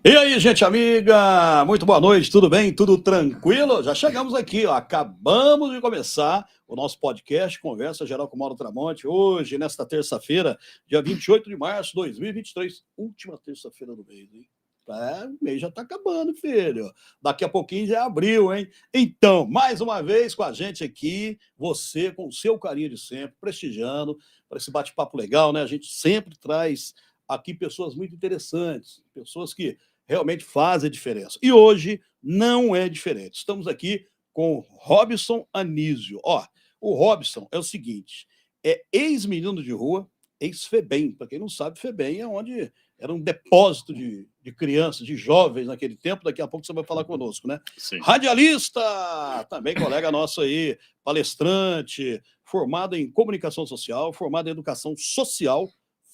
E aí, gente amiga, muito boa noite, tudo bem? Tudo tranquilo? Já chegamos aqui, ó, acabamos de começar o nosso podcast Conversa Geral com Mauro Tramonte, hoje, nesta terça-feira, dia 28 de março de 2023, última terça-feira do mês, hein? O mês já tá acabando, filho. Daqui a pouquinho já é abril, hein? Então, mais uma vez com a gente aqui, você com o seu carinho de sempre, prestigiando para esse bate-papo legal, né? A gente sempre traz aqui pessoas muito interessantes, pessoas que realmente fazem a diferença. E hoje não é diferente. Estamos aqui com Robson Anísio. Ó, o Robson é o seguinte, é ex-menino de rua, ex-FEBEM. Para quem não sabe, FEBEM é onde era um depósito de crianças, de jovens naquele tempo. Daqui a pouco você vai falar conosco, né? Sim. Radialista, também colega nosso aí, palestrante, formado em comunicação social, formado em educação social,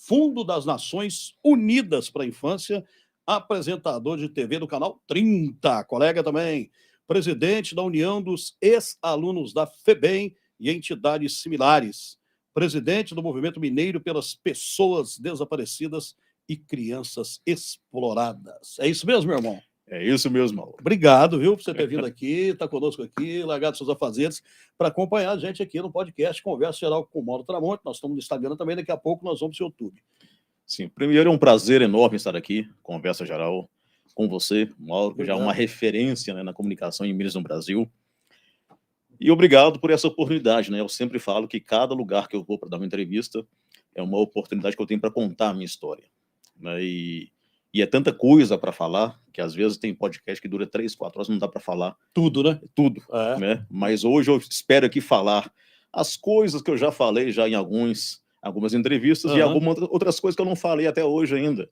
Fundo das Nações Unidas para a Infância, apresentador de TV do Canal 30, colega também, presidente da União dos Ex-Alunos da FEBEM e entidades similares, presidente do Movimento Mineiro pelas Pessoas Desaparecidas e Crianças Exploradas. É isso mesmo, meu irmão? É isso mesmo, Mauro. Obrigado, viu, por você ter vindo aqui, estar conosco aqui, largado seus afazeres, para acompanhar a gente aqui no podcast Conversa Geral com o Mauro Tramonte. Nós estamos no Instagram também, daqui a pouco nós vamos para o YouTube. Sim, primeiro é um prazer enorme estar aqui, Conversa Geral, com você, Mauro, que já é uma referência, né, na comunicação em Minas no Brasil. E obrigado por essa oportunidade, né? Eu sempre falo que cada lugar que eu vou para dar uma entrevista é uma oportunidade que eu tenho para contar a minha história, né? E é tanta coisa para falar, que às vezes tem podcast que dura 3, 4 horas, não dá para falar tudo, né? Tudo, né? Mas hoje eu espero aqui falar as coisas que eu já falei já em algumas entrevistas e algumas outras coisas que eu não falei até hoje ainda,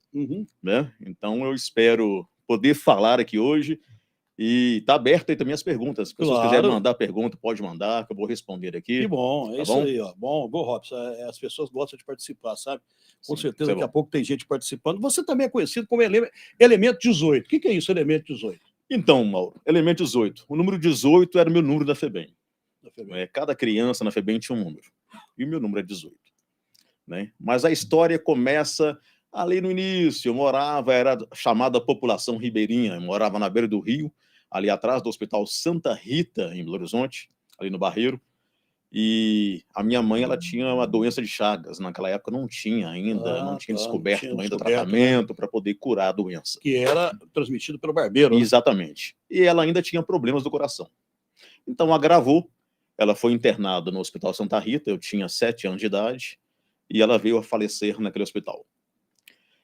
né? Então eu espero poder falar aqui hoje e tá aberto aí também as perguntas. Se as pessoas quiserem mandar pergunta, pode mandar, que eu vou responder aqui. Que bom, é tá isso bom? aí, ó. Bom, Robson, as pessoas gostam de participar, sabe? Com Sim, certeza daqui a pouco tem gente participando. Você também é conhecido como Elemento 18. O que é isso, Elemento 18? Então, Mauro, Elemento 18. O número 18 era o meu número da FEBEM. Cada criança na FEBEM tinha um número. E o meu número é 18. Né? Mas a história começa ali no início. Eu morava, era chamada População Ribeirinha. Eu morava na beira do rio, ali atrás do Hospital Santa Rita, em Belo Horizonte, ali no Barreiro. E a minha mãe, ela tinha uma doença de Chagas. Naquela época não tinha ainda, não tinha descoberto ainda tratamento, né, para poder curar a doença. Que era transmitido pelo barbeiro. Exatamente. Né? E ela ainda tinha problemas do coração. Então agravou. Ela foi internada no Hospital Santa Rita, eu tinha 7 anos de idade, e ela veio a falecer naquele hospital.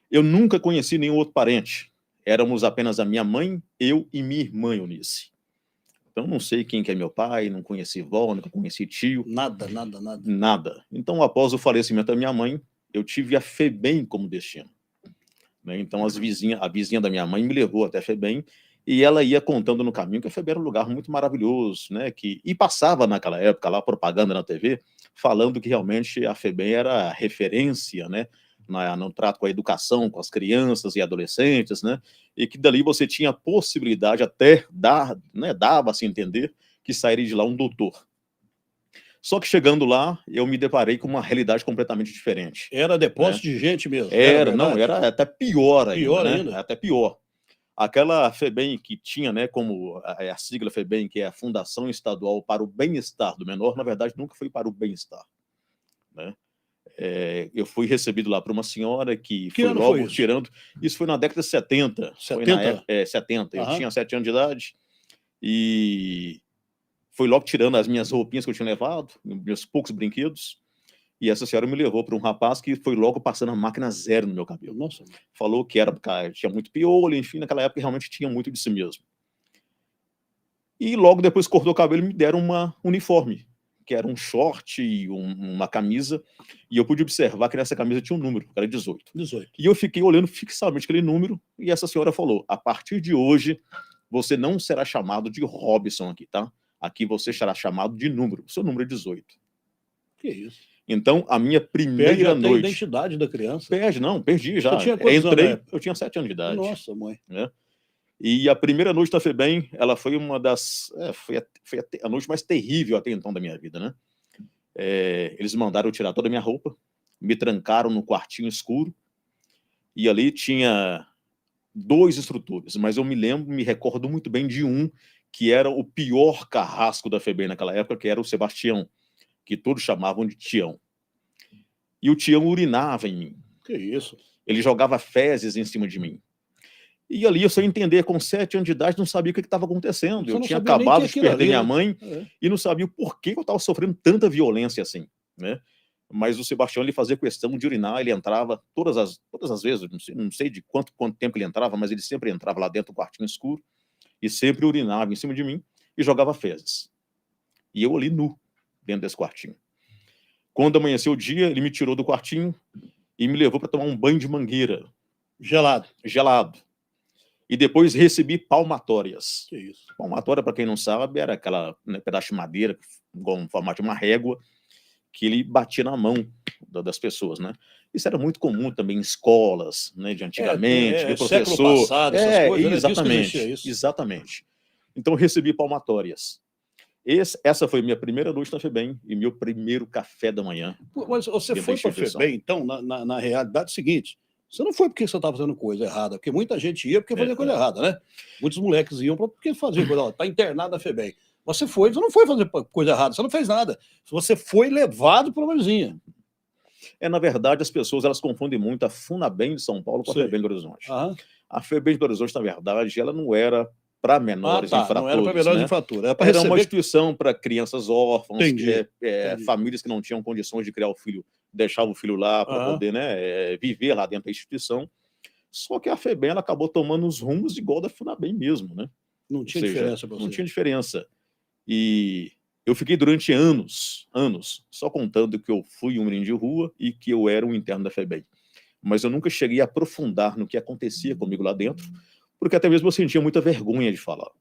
Eu nunca conheci nenhum outro parente. Éramos apenas a minha mãe, eu e minha irmã Eunice. Então não sei quem que é meu pai, não conheci vó, nunca conheci tio. Nada. Então, após o falecimento da minha mãe, eu tive a FEBEM como destino. Né? Então a vizinha da minha mãe me levou até a FEBEM e ela ia contando no caminho que a FEBEM era um lugar muito maravilhoso, né? E passava naquela época lá propaganda na TV falando que realmente a FEBEM era referência, né? No trato com a educação, com as crianças e adolescentes, né? E que dali você tinha a possibilidade até dava-se a entender que sairia de lá um doutor. Só que chegando lá, eu me deparei com uma realidade completamente diferente. Era depósito de gente mesmo? Era até pior ainda, né? Até pior. Aquela FEBEM que tinha, né, como a sigla FEBEM, que é a Fundação Estadual para o Bem-Estar do Menor, na verdade nunca foi para o bem-estar, né? Eu fui recebido lá por uma senhora que foi logo tirando... Isso foi na década de 70. 70? Foi na época, 70. Eu tinha 7 anos de idade e foi logo tirando as minhas roupinhas que eu tinha levado, meus poucos brinquedos, e essa senhora me levou para um rapaz que foi logo passando a máquina zero no meu cabelo. Nossa. Falou que era porque tinha muito piolho, enfim, naquela época realmente tinha muito disso mesmo. E logo depois cortou o cabelo e me deram uma uniforme, que era um short e uma camisa, e eu pude observar que nessa camisa tinha um número, que era 18. 18. E eu fiquei olhando fixamente aquele número, e essa senhora falou, a partir de hoje, você não será chamado de Robson aqui, tá? Aqui você será chamado de número, o seu número é 18. Que isso? Então, a minha primeira noite... Perde a identidade da criança. Perdi já. Você tinha quantos anos? Eu tinha 7 anos de idade. Nossa, mãe. Né? E a primeira noite da FEBEM, ela foi uma das... foi a noite mais terrível até então da minha vida, né? Eles mandaram eu tirar toda a minha roupa, me trancaram no quartinho escuro, E ali tinha 2 instrutores, mas eu me recordo muito bem de um que era o pior carrasco da FEBEM naquela época, que era o Sebastião, que todos chamavam de Tião. E o Tião urinava em mim. Que isso? Ele jogava fezes em cima de mim. E ali, eu sem entender, com 7 anos de idade, não sabia o que estava acontecendo. Você Eu não tinha sabia nem acabado que de aquilo perder ali, minha né? mãe É. e não sabia o porquê que eu estava sofrendo tanta violência assim, né? Mas o Sebastião, ele fazia questão de urinar, ele entrava todas as vezes, não sei de quanto tempo ele entrava, mas ele sempre entrava lá dentro do quartinho escuro e sempre urinava em cima de mim e jogava fezes. E eu ali nu, dentro desse quartinho. Quando amanheceu o dia, ele me tirou do quartinho e me levou para tomar um banho de mangueira. Gelado. E depois recebi palmatórias. Que isso? Palmatória, para quem não sabe, era aquela, né, pedaço de madeira, com o formato de uma régua, que ele batia na mão das pessoas, né? Isso era muito comum também em escolas, né, de antigamente, que o século professor... passado, essas coisas, né? Diz que Exatamente, existia isso. exatamente. Então, eu recebi palmatórias. Essa foi minha primeira noite na FEBEM e meu primeiro café da manhã. Pô, mas você dentro foi da para a instituição. FEBEM, então, na realidade seguinte, você não foi porque você estava fazendo coisa errada, porque muita gente ia porque fazia coisa errada, né? Muitos moleques iam porque faziam coisa, ó, tá internado na FEBEM. Você não foi fazer coisa errada, você não fez nada. Você foi levado para uma mesinha. Na verdade, as pessoas elas confundem muito a FUNABEM de São Paulo com a Sei. FEBEM de Horizonte. Aham. A FEBEM de Horizonte, na verdade, ela não era para menores infratores. Não era para menores né? infratores, era para Era receber... uma instituição para crianças órfãos, Entendi. famílias que não tinham condições de criar o filho, deixar o filho lá para poder, né, viver lá dentro da instituição. Só que a FEBEM ela acabou tomando os rumos igual da FUNABEM mesmo, né? Não tinha diferença para você. Não tinha diferença. E eu fiquei durante anos, só contando que eu fui um menino de rua e que eu era um interno da FEBEM. Mas eu nunca cheguei a aprofundar no que acontecia comigo lá dentro, porque até mesmo eu sentia muita vergonha de falar.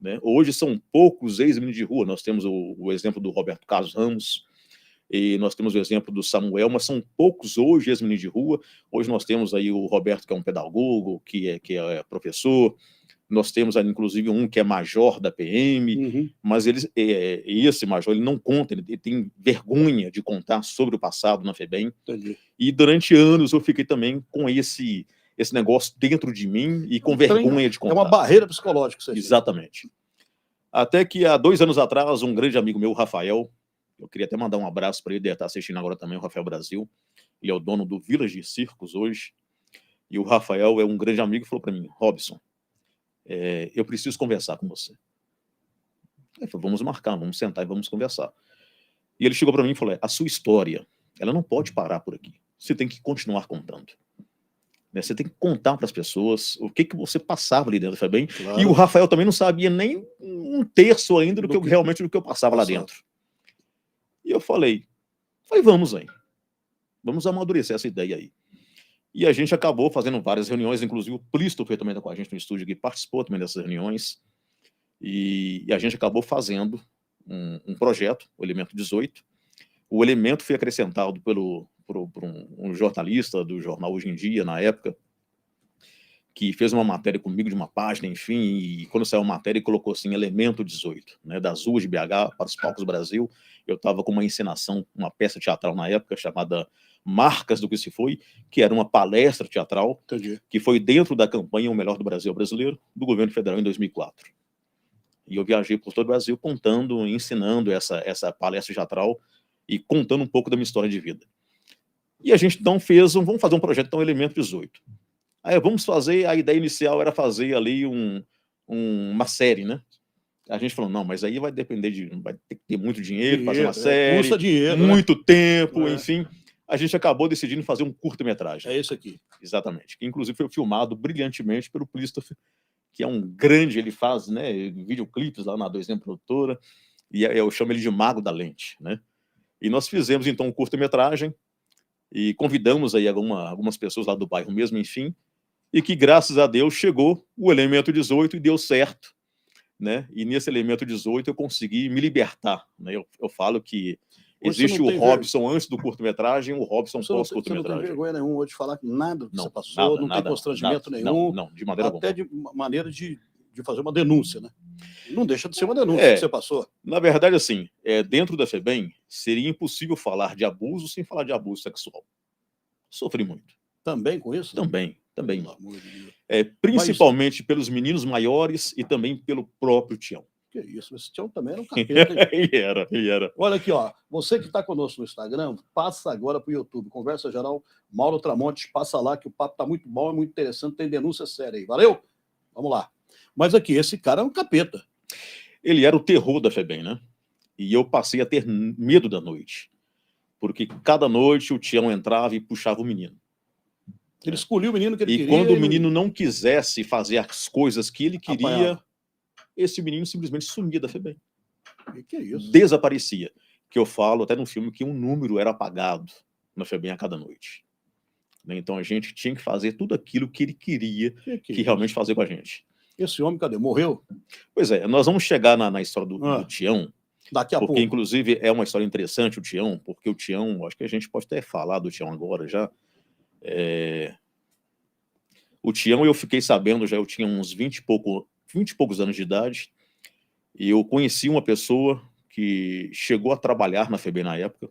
Né? Hoje são poucos ex-meninos de rua, nós temos o exemplo do Roberto Carlos Ramos, e nós temos o exemplo do Samuel, mas são poucos hoje ex-meninos de rua. Hoje nós temos aí o Roberto, que é um pedagogo, que é professor, nós temos aí, inclusive, um que é major da PM, mas esse major ele não conta, ele tem vergonha de contar sobre o passado na FEBEM. Entendi. E durante anos eu fiquei também com esse negócio dentro de mim e com vergonha de contar. É uma barreira psicológica que você Exatamente. Até que há 2 anos atrás, um grande amigo meu, o Rafael, eu queria até mandar um abraço para ele, deve estar assistindo agora também, o Rafael Brasil, ele é o dono do Village Circus hoje, e o Rafael é um grande amigo e falou para mim: Robson, eu preciso conversar com você. Eu falei: vamos marcar, vamos sentar e vamos conversar. E ele chegou para mim e falou: a sua história, ela não pode parar por aqui, você tem que continuar contando. Você tem que contar para as pessoas o que você passava ali dentro da FEBEM. Claro. E o Rafael também não sabia nem 1/3 ainda do que eu passava lá dentro. E eu falei, vamos aí. Vamos amadurecer essa ideia aí. E a gente acabou fazendo várias reuniões, inclusive o Plisto foi também com a gente no estúdio, que participou também dessas reuniões. E a gente acabou fazendo um projeto, o Elemento 18. O Elemento foi acrescentado por um jornalista do jornal Hoje em Dia, na época, que fez uma matéria comigo de uma página, enfim, e quando saiu a matéria ele colocou assim, Elemento 18, né, das ruas de BH para os palcos do Brasil. Eu estava com uma encenação, uma peça teatral na época, chamada Marcas do que se foi, que era uma palestra teatral, que foi dentro da campanha O Melhor do Brasil Brasileiro, do governo federal em 2004. E eu viajei por todo o Brasil contando, ensinando essa palestra teatral e contando um pouco da minha história de vida. E a gente então vamos fazer um projeto, então, Elemento 18. Aí vamos fazer, a ideia inicial era fazer ali uma série, né? A gente falou, não, mas aí vai depender vai ter que ter muito dinheiro, fazer uma série, custa dinheiro, muito tempo, enfim. A gente acabou decidindo fazer um curta-metragem. É esse aqui. Exatamente. Que inclusive foi filmado brilhantemente pelo Plisto, que é um grande, ele faz, né, videoclipes lá na 2M Produtora, e eu chamo ele de Mago da Lente, né? E nós fizemos então um curta-metragem e convidamos aí algumas pessoas lá do bairro mesmo, enfim, e que, graças a Deus, chegou o Elemento 18 e deu certo, né? E nesse Elemento 18 eu consegui me libertar, né? Eu falo que existe o Robson antes do curto-metragem, o Robson pós-curto-metragem. Você não tem vergonha nenhuma de falar nada do que você passou, não tem constrangimento nenhum. Não, de maneira alguma. Até de maneira de fazer uma denúncia, né? Não deixa de ser uma denúncia que você passou. Na verdade, assim, dentro da FEBEM, seria impossível falar de abuso sem falar de abuso sexual. Sofri muito. Também com isso? Também. Pelo amor de Deus. Principalmente pelos meninos maiores e também pelo próprio Tião. Que isso, esse Tião também era um capeta, hein? Ele era. Olha aqui, ó. Você que está conosco no Instagram, passa agora para o YouTube. Conversa Geral, Mauro Tramontes, passa lá que o papo tá muito bom, é muito interessante, tem denúncia séria aí. Valeu? Vamos lá. Mas aqui, esse cara é um capeta. Ele era o terror da FEBEM, né? E eu passei a ter medo da noite. Porque cada noite o Tião entrava e puxava o menino. Ele escolhia o menino que ele queria. E quando o menino não quisesse fazer as coisas que ele queria, esse menino simplesmente sumia da FEBEM. Que é isso? Desaparecia. Que eu falo até no filme que um número era apagado na FEBEM a cada noite. Então a gente tinha que fazer tudo aquilo que ele queria que realmente fazer com a gente. Esse homem, cadê? Morreu? Pois é, nós vamos chegar na história do Tião. Daqui a pouco. Porque, inclusive, é uma história interessante o Tião, porque o Tião, acho que a gente pode até falar do Tião agora já. O Tião, eu fiquei sabendo, já eu tinha uns 20 e poucos anos de idade, e eu conheci uma pessoa que chegou a trabalhar na FEBEM na época,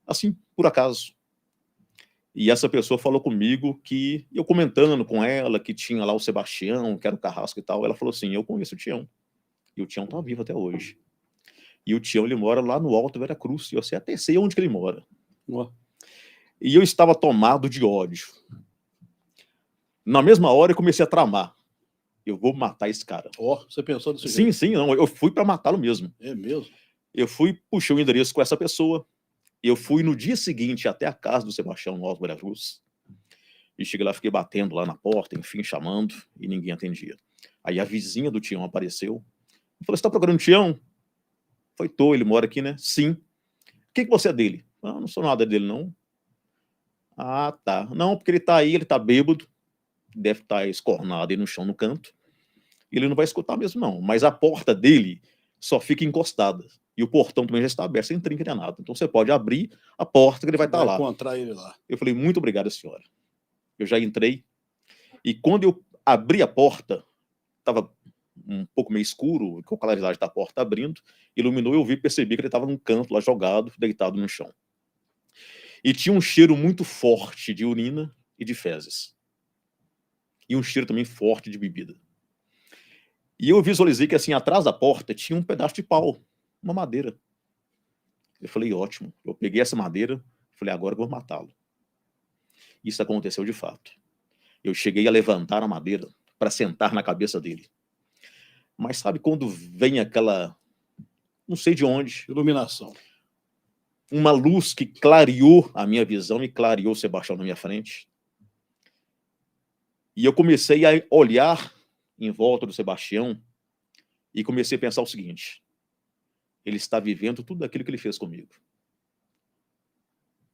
assim, por acaso. E essa pessoa falou comigo que, eu comentando com ela, que tinha lá o Sebastião, que era o Carrasco e tal, ela falou assim, eu conheço o Tião. E o Tião tá vivo até hoje. E o Tião, ele mora lá no Alto Veracruz, e eu até sei onde que ele mora. E eu estava tomado de ódio. Na mesma hora eu comecei a tramar. Eu vou matar esse cara. Você pensou desse jeito? Sim, não, eu fui para matá-lo mesmo. É mesmo? Eu fui, puxei o endereço com essa pessoa, eu fui no dia seguinte até a casa do Sebastião, no Alto Veracruz, e cheguei lá, fiquei batendo lá na porta, enfim, chamando, e ninguém atendia. Aí a vizinha do Tião apareceu, e falou, você tá procurando o Tião? Foi, ele mora aqui, né? Sim. O que você é dele? Não sou nada dele, não. Ah, tá. Não, porque ele tá aí, ele tá bêbado, deve estar escornado aí no chão, no canto. Ele não vai escutar mesmo, não. Mas a porta dele só fica encostada. E o portão também já está aberto, sem trinca nem nada. Então você pode abrir a porta que ele vai estar lá. Encontrar ele lá. Eu falei, muito obrigado, senhora. Eu já entrei. E quando eu abri a porta, estava um pouco meio escuro, com a claridade da porta abrindo, iluminou, eu percebi que ele estava num canto lá, jogado, deitado no chão. E tinha um cheiro muito forte de urina e de fezes. E um cheiro também forte de bebida. E eu visualizei que, assim, atrás da porta tinha um pedaço de pau, uma madeira. Eu falei, ótimo. Eu peguei essa madeira, falei, agora eu vou matá-lo. Isso aconteceu de fato. Eu cheguei a levantar a madeira para sentar na cabeça dele. Mas sabe quando vem aquela, não sei de onde, iluminação, uma luz que clareou a minha visão e clareou o Sebastião na minha frente? E eu comecei a olhar em volta do Sebastião e comecei a pensar o seguinte, ele está vivendo tudo aquilo que ele fez comigo.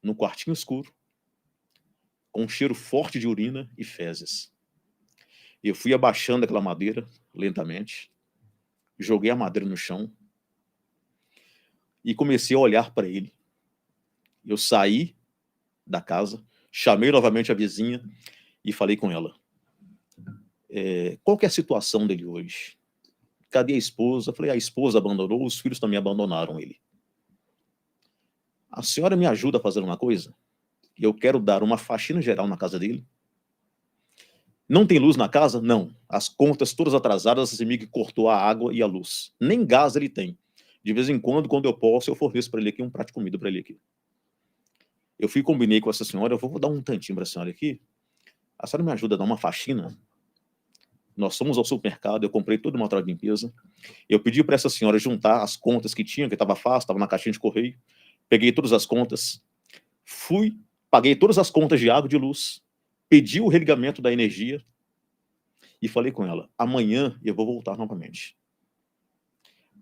Num quartinho escuro, com um cheiro forte de urina e fezes. Eu fui abaixando aquela madeira lentamente, joguei a madeira no chão e comecei a olhar para ele. Eu saí da casa, chamei novamente a vizinha e falei com ela. Qual que é a situação dele hoje? Cadê a esposa? Eu falei, a esposa abandonou, os filhos também abandonaram ele. A senhora me ajuda a fazer uma coisa? Eu quero dar uma faxina geral na casa dele. Não tem luz na casa? Não. As contas todas atrasadas, a CEMIG cortou a água e a luz. Nem gás ele tem. De vez em quando eu posso, eu forneço para ele aqui um prato de comida para ele aqui. Eu fui combinei com essa senhora, eu vou dar um tantinho para a senhora aqui. A senhora me ajuda a dar uma faxina? Nós fomos ao supermercado, eu comprei todo o material de limpeza. Eu pedi para essa senhora juntar as contas que tinha, que estava fácil, estava na caixinha de correio. Peguei todas as contas, paguei todas as contas de água e de luz, pedi o religamento da energia e falei com ela, amanhã eu vou voltar novamente.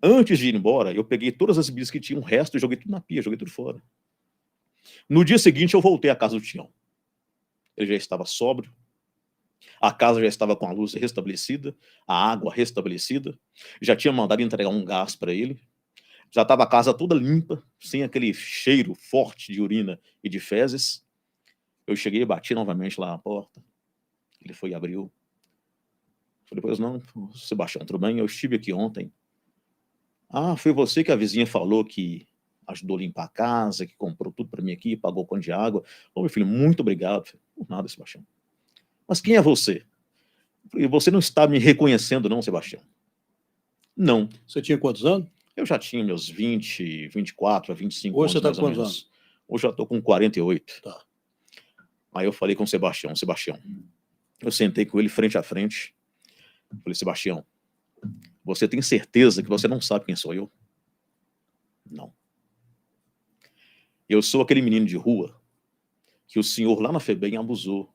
Antes de ir embora, eu peguei todas as bebidas que tinham, o resto e joguei tudo na pia, joguei tudo fora. No dia seguinte, eu voltei à casa do Tião. Ele já estava sóbrio, a casa já estava com a luz restabelecida, a água restabelecida, já tinha mandado entregar um gás para ele, já estava a casa toda limpa, sem aquele cheiro forte de urina e de fezes. Eu cheguei e bati novamente lá na porta. Ele foi e abriu. Falei, pois não, Sebastião, tudo bem? Eu estive aqui ontem. Ah, foi você que a vizinha falou que ajudou a limpar a casa, que comprou tudo para mim aqui, pagou o conta de água. Ô, meu filho, muito obrigado. Por nada, Sebastião. Mas quem é você? Você não está me reconhecendo, não, Sebastião? Não. Você tinha quantos anos? Eu já tinha meus 20, 24 a 25 Hoje anos, você está mais com ou quantos menos. anos? Hoje eu já estou com 48. Tá. Aí eu falei com o Sebastião, eu sentei com ele frente a frente. Falei, Sebastião, você tem certeza que você não sabe quem sou eu? Não. Eu sou aquele menino de rua que o senhor lá na FEBEM abusou.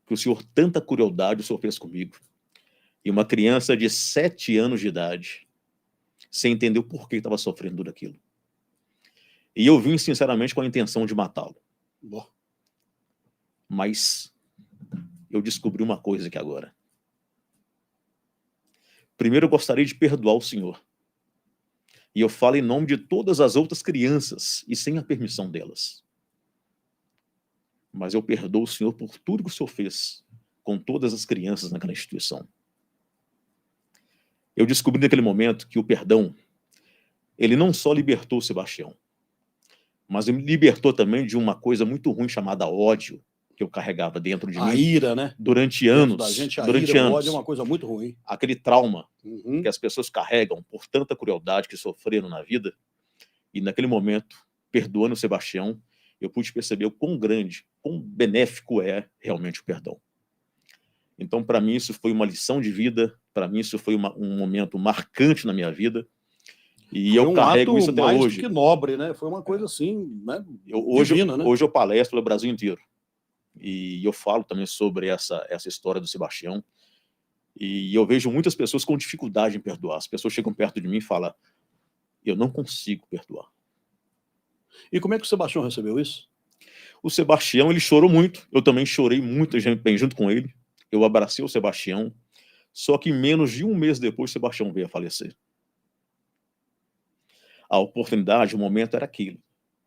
Que o senhor, tanta crueldade o senhor fez comigo. E uma criança de 7 anos de idade, sem entender o porquê estava sofrendo tudo aquilo. E eu vim, sinceramente, com a intenção de matá-lo. Bom. Mas eu descobri uma coisa aqui agora. Primeiro, eu gostaria de perdoar o senhor. E eu falo em nome de todas as outras crianças e sem a permissão delas. Mas eu perdoo o senhor por tudo que o senhor fez com todas as crianças naquela instituição. Eu descobri naquele momento que o perdão, ele não só libertou o Sebastião, mas ele me libertou também de uma coisa muito ruim chamada ódio, que eu carregava dentro de mim. A ira, né? Durante Dentro anos. da gente, a Durante ira, o anos. ódio é uma coisa muito ruim. Aquele trauma Uhum. que as pessoas carregam por tanta crueldade que sofreram na vida. E naquele momento, perdoando o Sebastião, eu pude perceber o quão grande, quão benéfico é realmente o perdão. Então, para mim, isso foi uma lição de vida, para mim, isso foi um momento marcante na minha vida, e eu carrego isso até hoje. Mais do que nobre, né? Foi uma coisa assim, né? Divina, né? Hoje eu palestro pelo Brasil inteiro, e eu falo também sobre essa história do Sebastião, e eu vejo muitas pessoas com dificuldade em perdoar. As pessoas chegam perto de mim e falam, eu não consigo perdoar. E como é que o Sebastião recebeu isso? O Sebastião, ele chorou muito, eu também chorei muito bem junto com ele. Eu abracei o Sebastião, só que menos de um mês depois o Sebastião veio a falecer. A oportunidade, o momento era aquilo,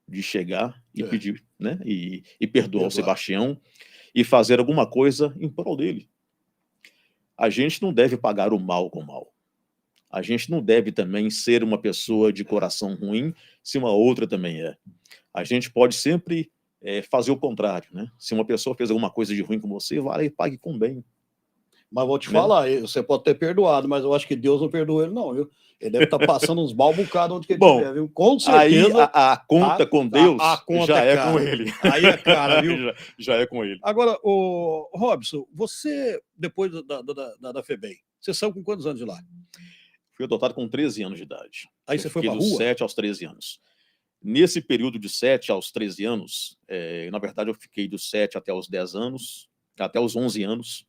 de chegar e pedir, né? E perdoar o Sebastião e fazer alguma coisa em prol dele. A gente não deve pagar o mal com o mal. A gente não deve também ser uma pessoa de coração ruim se uma outra também é. A gente pode sempre fazer o contrário, né? Se uma pessoa fez alguma coisa de ruim com você, vá lá e pague com bem. Mas vou te falar, você pode ter perdoado, mas eu acho que Deus não perdoou ele não, viu? Ele deve estar passando uns balbucados onde que ele estiver, viu? Com certeza. Aí a conta com Deus conta já é com ele. Aí é cara, viu? já é com ele. Agora, o Robson, você, depois da FEBEM, você saiu com quantos anos de lá? Fui adotado com 13 anos de idade. Aí você foi para a rua? Dos 7 aos 13 anos. Nesse período de 7 aos 13 anos, na verdade eu fiquei dos 7 até os 10 anos, até os 11 anos,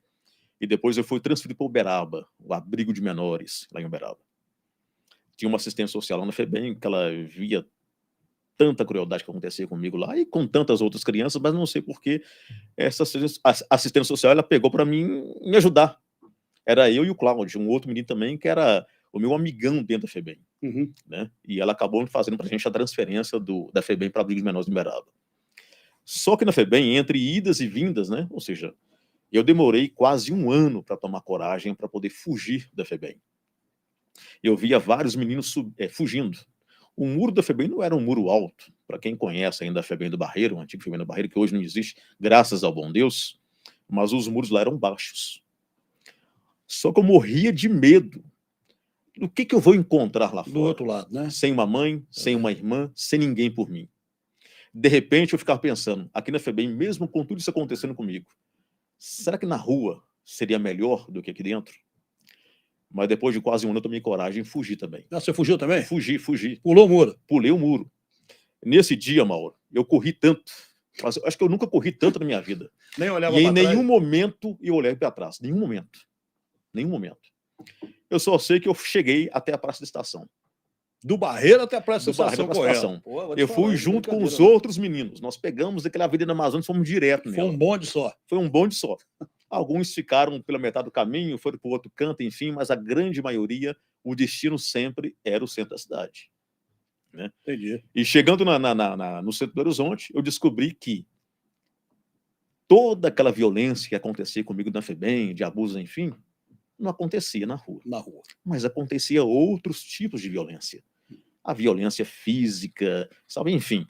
e depois eu fui transferido para Uberaba, o abrigo de menores, lá em Uberaba. Tinha uma assistente social lá na FEBEM, que ela via tanta crueldade que acontecia comigo lá, e com tantas outras crianças, mas não sei porquê, essa assistente social, ela pegou para mim me ajudar. Era eu e o Cláudio, um outro menino também, que era o meu amigão dentro da FEBEM. Uhum. Né? E ela acabou fazendo para a gente a transferência da FEBEM para abrigo de menores de Uberaba. Só que na FEBEM, entre idas e vindas, né? Ou seja, eu demorei quase um ano para tomar coragem para poder fugir da FEBEM. Eu via vários meninos fugindo. O muro da FEBEM não era um muro alto. Para quem conhece ainda a FEBEM do Barreiro, o antigo FEBEM do Barreiro, que hoje não existe, graças ao bom Deus, mas os muros lá eram baixos. Só que eu morria de medo. O que eu vou encontrar lá fora? Do outro lado, né? Sem uma mãe, sem uma irmã, sem ninguém por mim. De repente eu ficava pensando, aqui na FEBEM, mesmo com tudo isso acontecendo comigo, será que na rua seria melhor do que aqui dentro? Mas depois de quase um ano eu tomei coragem e fugi também. Ah, você fugiu também? Fugi. Pulou o muro? Pulei o muro. Nesse dia, Mauro, eu corri tanto, mas eu acho que eu nunca corri tanto na minha vida. Nem olhava e em pra trás? nenhum momento eu olhei para trás. Nenhum momento. Eu só sei que eu cheguei até a praça da estação. Do Barreiro até a praça da estação, correto. Pô, eu fui junto com os outros meninos. Nós pegamos aquela avenida Amazonas e fomos direto nela. Foi um bonde só. Foi um bonde só. Alguns ficaram pela metade do caminho, foram para o outro canto, enfim, mas a grande maioria, o destino sempre era o centro da cidade. Né? Entendi. E chegando no centro do Horizonte, eu descobri que toda aquela violência que acontecia comigo na FEBEM, de abuso, enfim, não acontecia na rua. Mas acontecia outros tipos de violência. A violência física, sabe? Enfim,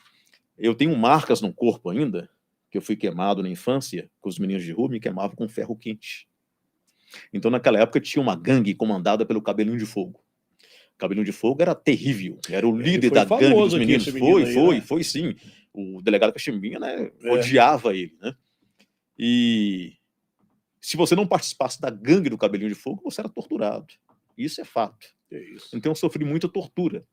eu tenho marcas no corpo ainda, que eu fui queimado na infância, com os meninos de rua me queimavam com ferro quente. Então, naquela época, tinha uma gangue comandada pelo Cabelinho de Fogo. O Cabelinho de Fogo era terrível, era o líder da gangue dos meninos. Foi sim. O delegado Cachimbinha, né, odiava ele, né? E se você não participasse da gangue do Cabelinho de Fogo, você era torturado. Isso é fato. Então eu sofri muita tortura.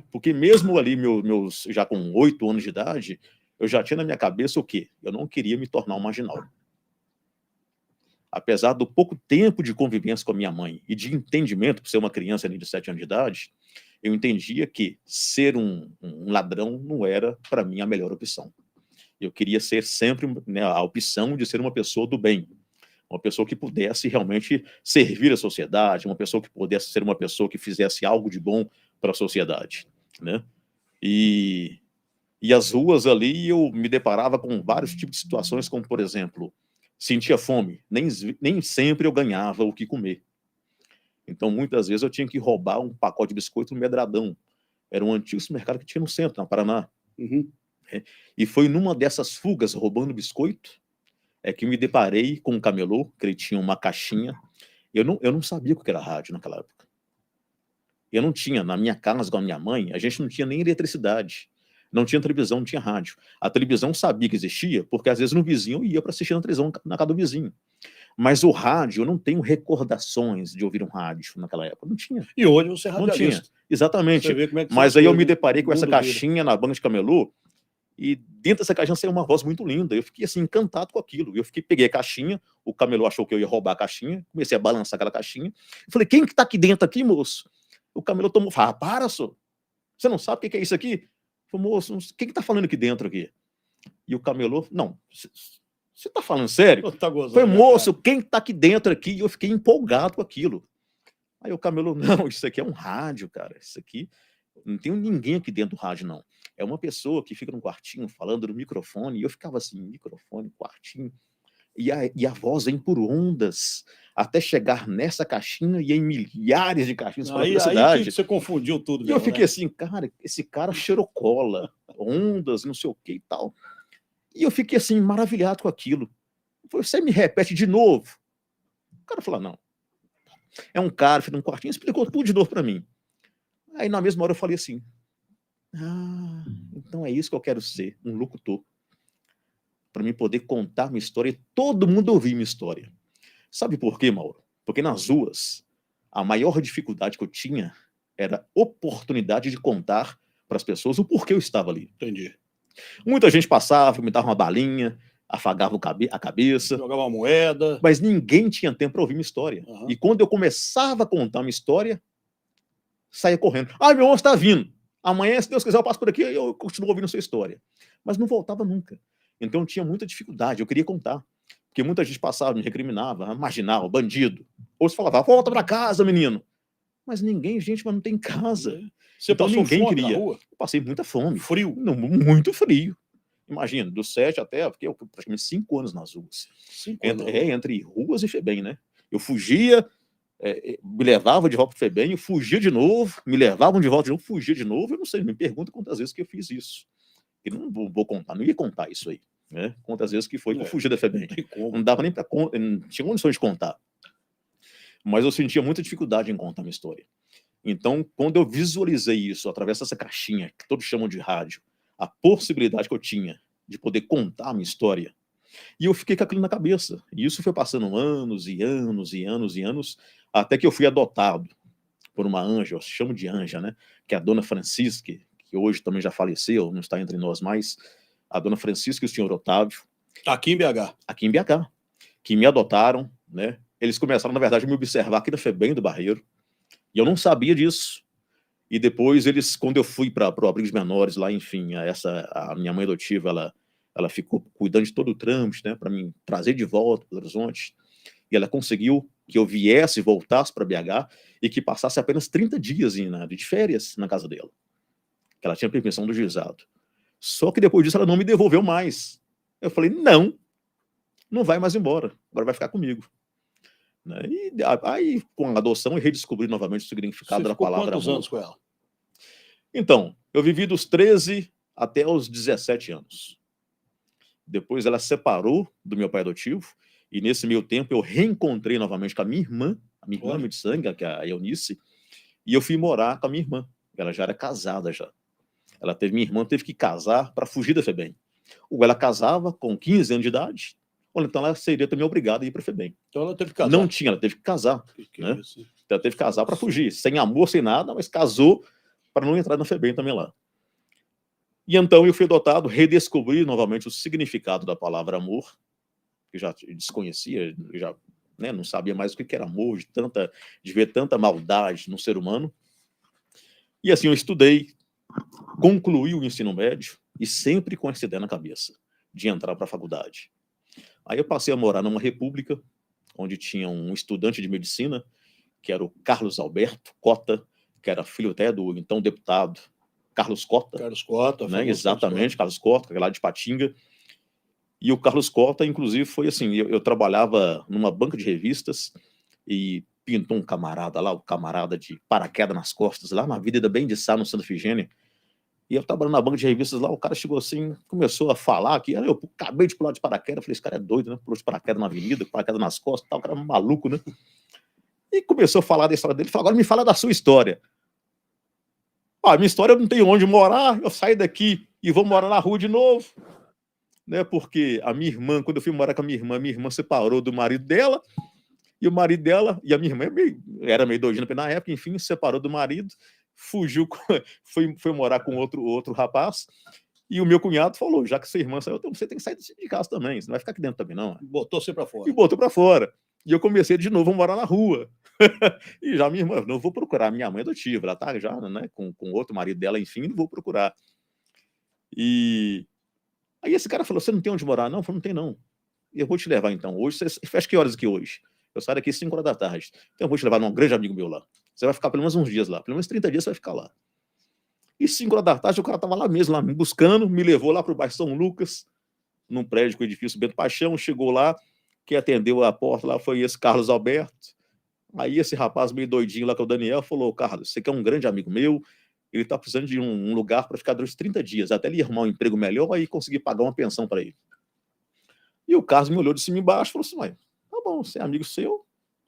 Porque mesmo ali, meus já com 8 anos de idade, eu já tinha na minha cabeça o quê? Eu não queria me tornar um marginal. Apesar do pouco tempo de convivência com a minha mãe e de entendimento, por ser uma criança ali de 7 anos de idade, eu entendia que ser um ladrão não era, para mim, a melhor opção. Eu queria ser sempre, né, a opção de ser uma pessoa do bem, uma pessoa que pudesse realmente servir a sociedade, uma pessoa que pudesse ser uma pessoa que fizesse algo de bom para a sociedade, né? E as ruas ali, eu me deparava com vários tipos de situações, como, por exemplo, sentia fome, nem sempre eu ganhava o que comer. Então, muitas vezes, eu tinha que roubar um pacote de biscoito no Medradão. Era um antigo supermercado que tinha no centro, no Paraná. E foi numa dessas fugas, roubando biscoito, que me deparei com um camelô, que ele tinha uma caixinha. Eu não sabia o que era rádio naquela época. Eu não tinha, na minha casa com a minha mãe, a gente não tinha nem eletricidade. Não tinha televisão, não tinha rádio. A televisão sabia que existia, porque às vezes no vizinho eu ia para assistir na televisão na casa do vizinho. Mas o rádio, eu não tenho recordações de ouvir um rádio naquela época. Não tinha. E hoje você é radialista. Não tinha, exatamente. Mas aí eu me deparei com essa caixinha na banca de camelô, e dentro dessa caixinha saiu uma voz muito linda. Eu fiquei assim, encantado com aquilo. Peguei a caixinha, o camelô achou que eu ia roubar a caixinha, comecei a balançar aquela caixinha. Eu falei, quem que tá aqui dentro aqui, moço? O camelô tomou, falou, para, senhor. Você não sabe o que é isso aqui? Eu falei, moço, quem que tá falando aqui dentro aqui? E o camelô, não, você tá falando sério? Tá gozando, foi, moço, quem tá aqui dentro aqui? E eu fiquei empolgado com aquilo. Aí o camelô, não, isso aqui é um rádio, cara. Isso aqui, não tem ninguém aqui dentro do rádio, não. É uma pessoa que fica num quartinho falando no microfone. E eu ficava assim, microfone, quartinho. E a voz vem por ondas, até chegar nessa caixinha e em milhares de caixinhas pela cidade. Aí você confundiu tudo. E eu fiquei assim, cara, esse cara cheirou cola, ondas, não sei o que e tal. E eu fiquei assim, maravilhado com aquilo. Você me repete de novo? O cara falou, não. É um cara, fica num quartinho, explicou tudo de novo para mim. Aí na mesma hora eu falei assim, então é isso que eu quero ser, um locutor. Para mim poder contar minha história e todo mundo ouvir minha história. Sabe por quê, Mauro? Porque nas ruas, a maior dificuldade que eu tinha era a oportunidade de contar para as pessoas o porquê eu estava ali. Entendi. Muita gente passava, me dava uma balinha, afagava a cabeça. Jogava uma moeda. Mas ninguém tinha tempo para ouvir minha história. E quando eu começava a contar minha história, saía correndo. Meu irmão está vindo. Amanhã, se Deus quiser, eu passo por aqui e eu continuo ouvindo a sua história. Mas não voltava nunca. Então eu tinha muita dificuldade, eu queria contar. Porque muita gente passava, me recriminava, marginal, bandido. Ou se falava, volta para casa, menino. Mas ninguém, gente, mas não tem casa. Você então passou ninguém fome queria. na rua? Eu passei muita fome. Frio? Não, muito frio. Imagina, dos 7 até, fiquei praticamente 5 anos nas ruas. 5 anos. Entre ruas e FEBEM, né? Eu fugia, me levavam de volta para o FEBEM, eu fugia de novo, me levavam de volta de novo, fugia de novo. Eu não sei, me pergunta quantas vezes que eu fiz isso. Eu não vou contar, não ia contar isso aí. Né? Quantas vezes que foi que eu fugi da FEBEM. Não dava nem para contar, não tinha condições de contar. Mas eu sentia muita dificuldade em contar minha história. Então, quando eu visualizei isso através dessa caixinha, que todos chamam de rádio, a possibilidade que eu tinha de poder contar a minha história, e eu fiquei com aquilo na cabeça. E isso foi passando anos e anos e anos e anos, até que eu fui adotado por uma anja, eu chamo de anja, né? Que é a dona Francisca, que hoje também já faleceu, não está entre nós mais, a dona Francisca e o senhor Otávio. Aqui em BH. Aqui em BH. Que me adotaram, né? Eles começaram, na verdade, a me observar aqui na FEBEM do Barreiro. E eu não sabia disso. E depois eles, quando eu fui para o abrigo de menores lá, enfim, a minha mãe adotiva, ela ficou cuidando de todo o trâmite, né? Para me trazer de volta para o Horizonte. E ela conseguiu que eu viesse e voltasse para BH e que passasse apenas 30 dias de férias na casa dela. Que ela tinha permissão do juizado. Só que depois disso ela não me devolveu mais. Eu falei, não vai mais embora, agora vai ficar comigo. Né? E aí, com a adoção, eu redescobri novamente o significado da palavra amor. Quantos anos com ela? Então, eu vivi dos 13 até os 17 anos. Depois ela separou do meu pai adotivo, e nesse meio tempo eu reencontrei novamente com a minha irmã de sangue, que é a Eunice, e eu fui morar com a minha irmã. Ela já era casada já. Minha irmã teve que casar para fugir da FEBEM. Ou ela casava com 15 anos de idade, ou então ela seria também obrigada a ir para a FEBEM. Então ela teve que casar. Não tinha, ela teve que casar. Né? Então ela teve que casar para fugir, sem amor, sem nada, mas casou para não entrar na FEBEM também lá. E então eu fui adotado, redescobri novamente o significado da palavra amor, que eu já desconhecia, eu já não sabia mais o que era amor, de ver tanta maldade no ser humano. E assim eu estudei, concluí o ensino médio, e sempre com essa ideia na cabeça, de entrar para a faculdade. Aí eu passei a morar numa república, onde tinha um estudante de medicina, que era o Carlos Alberto Cota, que era filho até do então deputado Carlos Cota. Carlos Cota. Né? Exatamente, Carlos Cota, lá de Patinga. E o Carlos Cota, inclusive, foi assim, eu trabalhava numa banca de revistas e pintou um camarada lá, o camarada de paraquedas nas costas, lá na Avenida Bem de Sá, no Santa Efigênia. E eu trabalhando na banca de revistas lá, o cara chegou assim, começou a falar que eu acabei de pular de paraquedas. Eu falei, esse cara é doido, né? Pulou de paraquedas na avenida, paraquedas nas costas, tal, o cara é maluco, né? E começou a falar da história dele. Falou, agora me fala da sua história. Minha história, eu não tenho onde morar, eu saí daqui e vou morar na rua de novo. Né? Porque a minha irmã, quando eu fui morar com a minha irmã separou do marido dela, e o marido dela, e a minha irmã era meio doidinha na época, enfim, separou do marido, fugiu, foi morar com outro rapaz, e o meu cunhado falou, já que sua irmã saiu, você tem que sair de casa também, você não vai ficar aqui dentro também, não. Botou você para fora. E botou para fora. E eu comecei de novo a morar na rua. E já minha irmã, não vou procurar minha mãe adotiva, ela tá já, né, com outro marido dela, enfim, não vou procurar. E aí esse cara falou, você não tem onde morar? Não, eu falei, não tem não. Eu vou te levar então. Hoje, você fecha que horas aqui hoje? Eu saio daqui 5 horas da tarde. Então eu vou te levar num grande amigo meu lá. Você vai ficar pelo menos uns dias lá. Pelo menos 30 dias você vai ficar lá. E 5 horas da tarde o cara tava lá mesmo, lá me buscando, me levou lá pro bairro São Lucas, num prédio com o edifício Bento Paixão, chegou lá, quem atendeu a porta lá foi esse Carlos Alberto. Aí esse rapaz meio doidinho lá, que é o Daniel, falou, Carlos, você que é um grande amigo meu, ele tá precisando de um lugar para ficar durante 30 dias, até ele arrumar um emprego melhor e conseguir pagar uma pensão para ele. E o Carlos me olhou de cima e embaixo e falou assim, mas tá bom, você é amigo seu,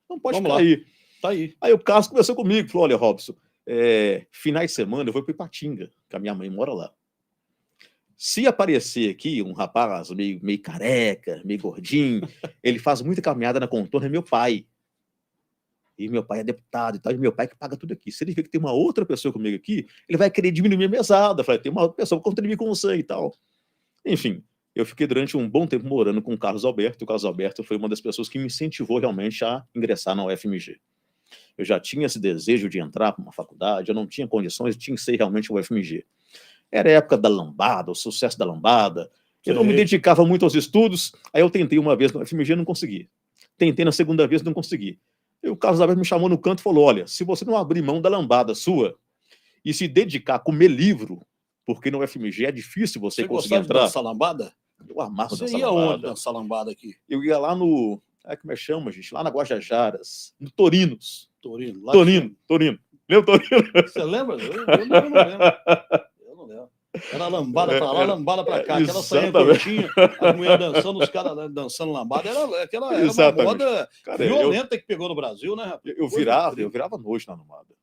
não pode ficar aí. Tá aí. Aí o Carlos conversou comigo, falou, olha, Robson, finais de semana eu vou para Ipatinga, que a minha mãe mora lá. Se aparecer aqui um rapaz meio careca, meio gordinho, ele faz muita caminhada na contorno, é meu pai. E meu pai é deputado e tal, e meu pai que paga tudo aqui. Se ele ver que tem uma outra pessoa comigo aqui, ele vai querer diminuir a mesada. Falei, tem uma outra pessoa que contribui com você e tal. Enfim, eu fiquei durante um bom tempo morando com o Carlos Alberto. O Carlos Alberto foi uma das pessoas que me incentivou realmente a ingressar na UFMG. Eu já tinha esse desejo de entrar para uma faculdade, eu não tinha condições, tinha que ser realmente o UFMG. Era a época da lambada, o sucesso da lambada. Eu não me dedicava muito aos estudos, aí eu tentei uma vez na UFMG e não consegui. Tentei na segunda vez e não consegui. E o Carlos Alberto me chamou no canto e falou, olha, se você não abrir mão da lambada sua e se dedicar a comer livro, porque no UFMG é difícil você conseguir entrar. Você dançar lambada? Eu amava dançar lambada. Você ia onde dançar lambada aqui? Eu ia lá no... como é que chama, gente? Lá na Guajajaras, no Torinos. Torino. Lembra Torino? Você lembra? Eu não lembro. Eu não lembro. Era lambada pra lá, lambada pra cá. Aquela sainha curtinha, as mulheres dançando, os caras dançando lambada. Era uma moda violenta que pegou no Brasil, né, rapaz? Eu virava à noite na lambada.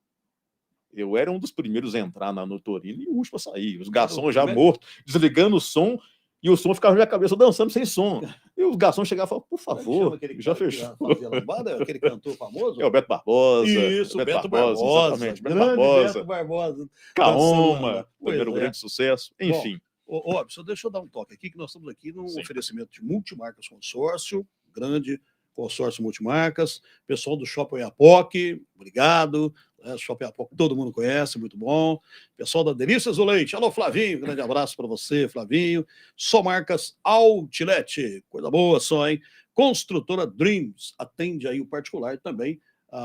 Eu era um dos primeiros a entrar no Torino e o último a sair. Os garçons já mortos, desligando o som, e o som ficava na minha cabeça dançando sem som. E os garçons chegavam e falavam, por favor, já fechou. Fazia lambada, aquele cantor famoso? É o Beto Barbosa. Isso, Beto Barbosa. Exatamente. Beto Barbosa. Kaoma, também era um grande sucesso. Enfim. Robson, deixa eu dar um toque aqui, que nós estamos aqui num oferecimento de Multimarcas Consórcio, grande consórcio Multimarcas, pessoal do Shopping Oiapoque, obrigado. Shopping Oiapoque todo mundo conhece, muito bom. Pessoal da Delícias do Leite, alô Flavinho, grande abraço para você, Flavinho. Só Marcas Outlet, coisa boa só, hein? Construtora Dreams, atende aí o particular também,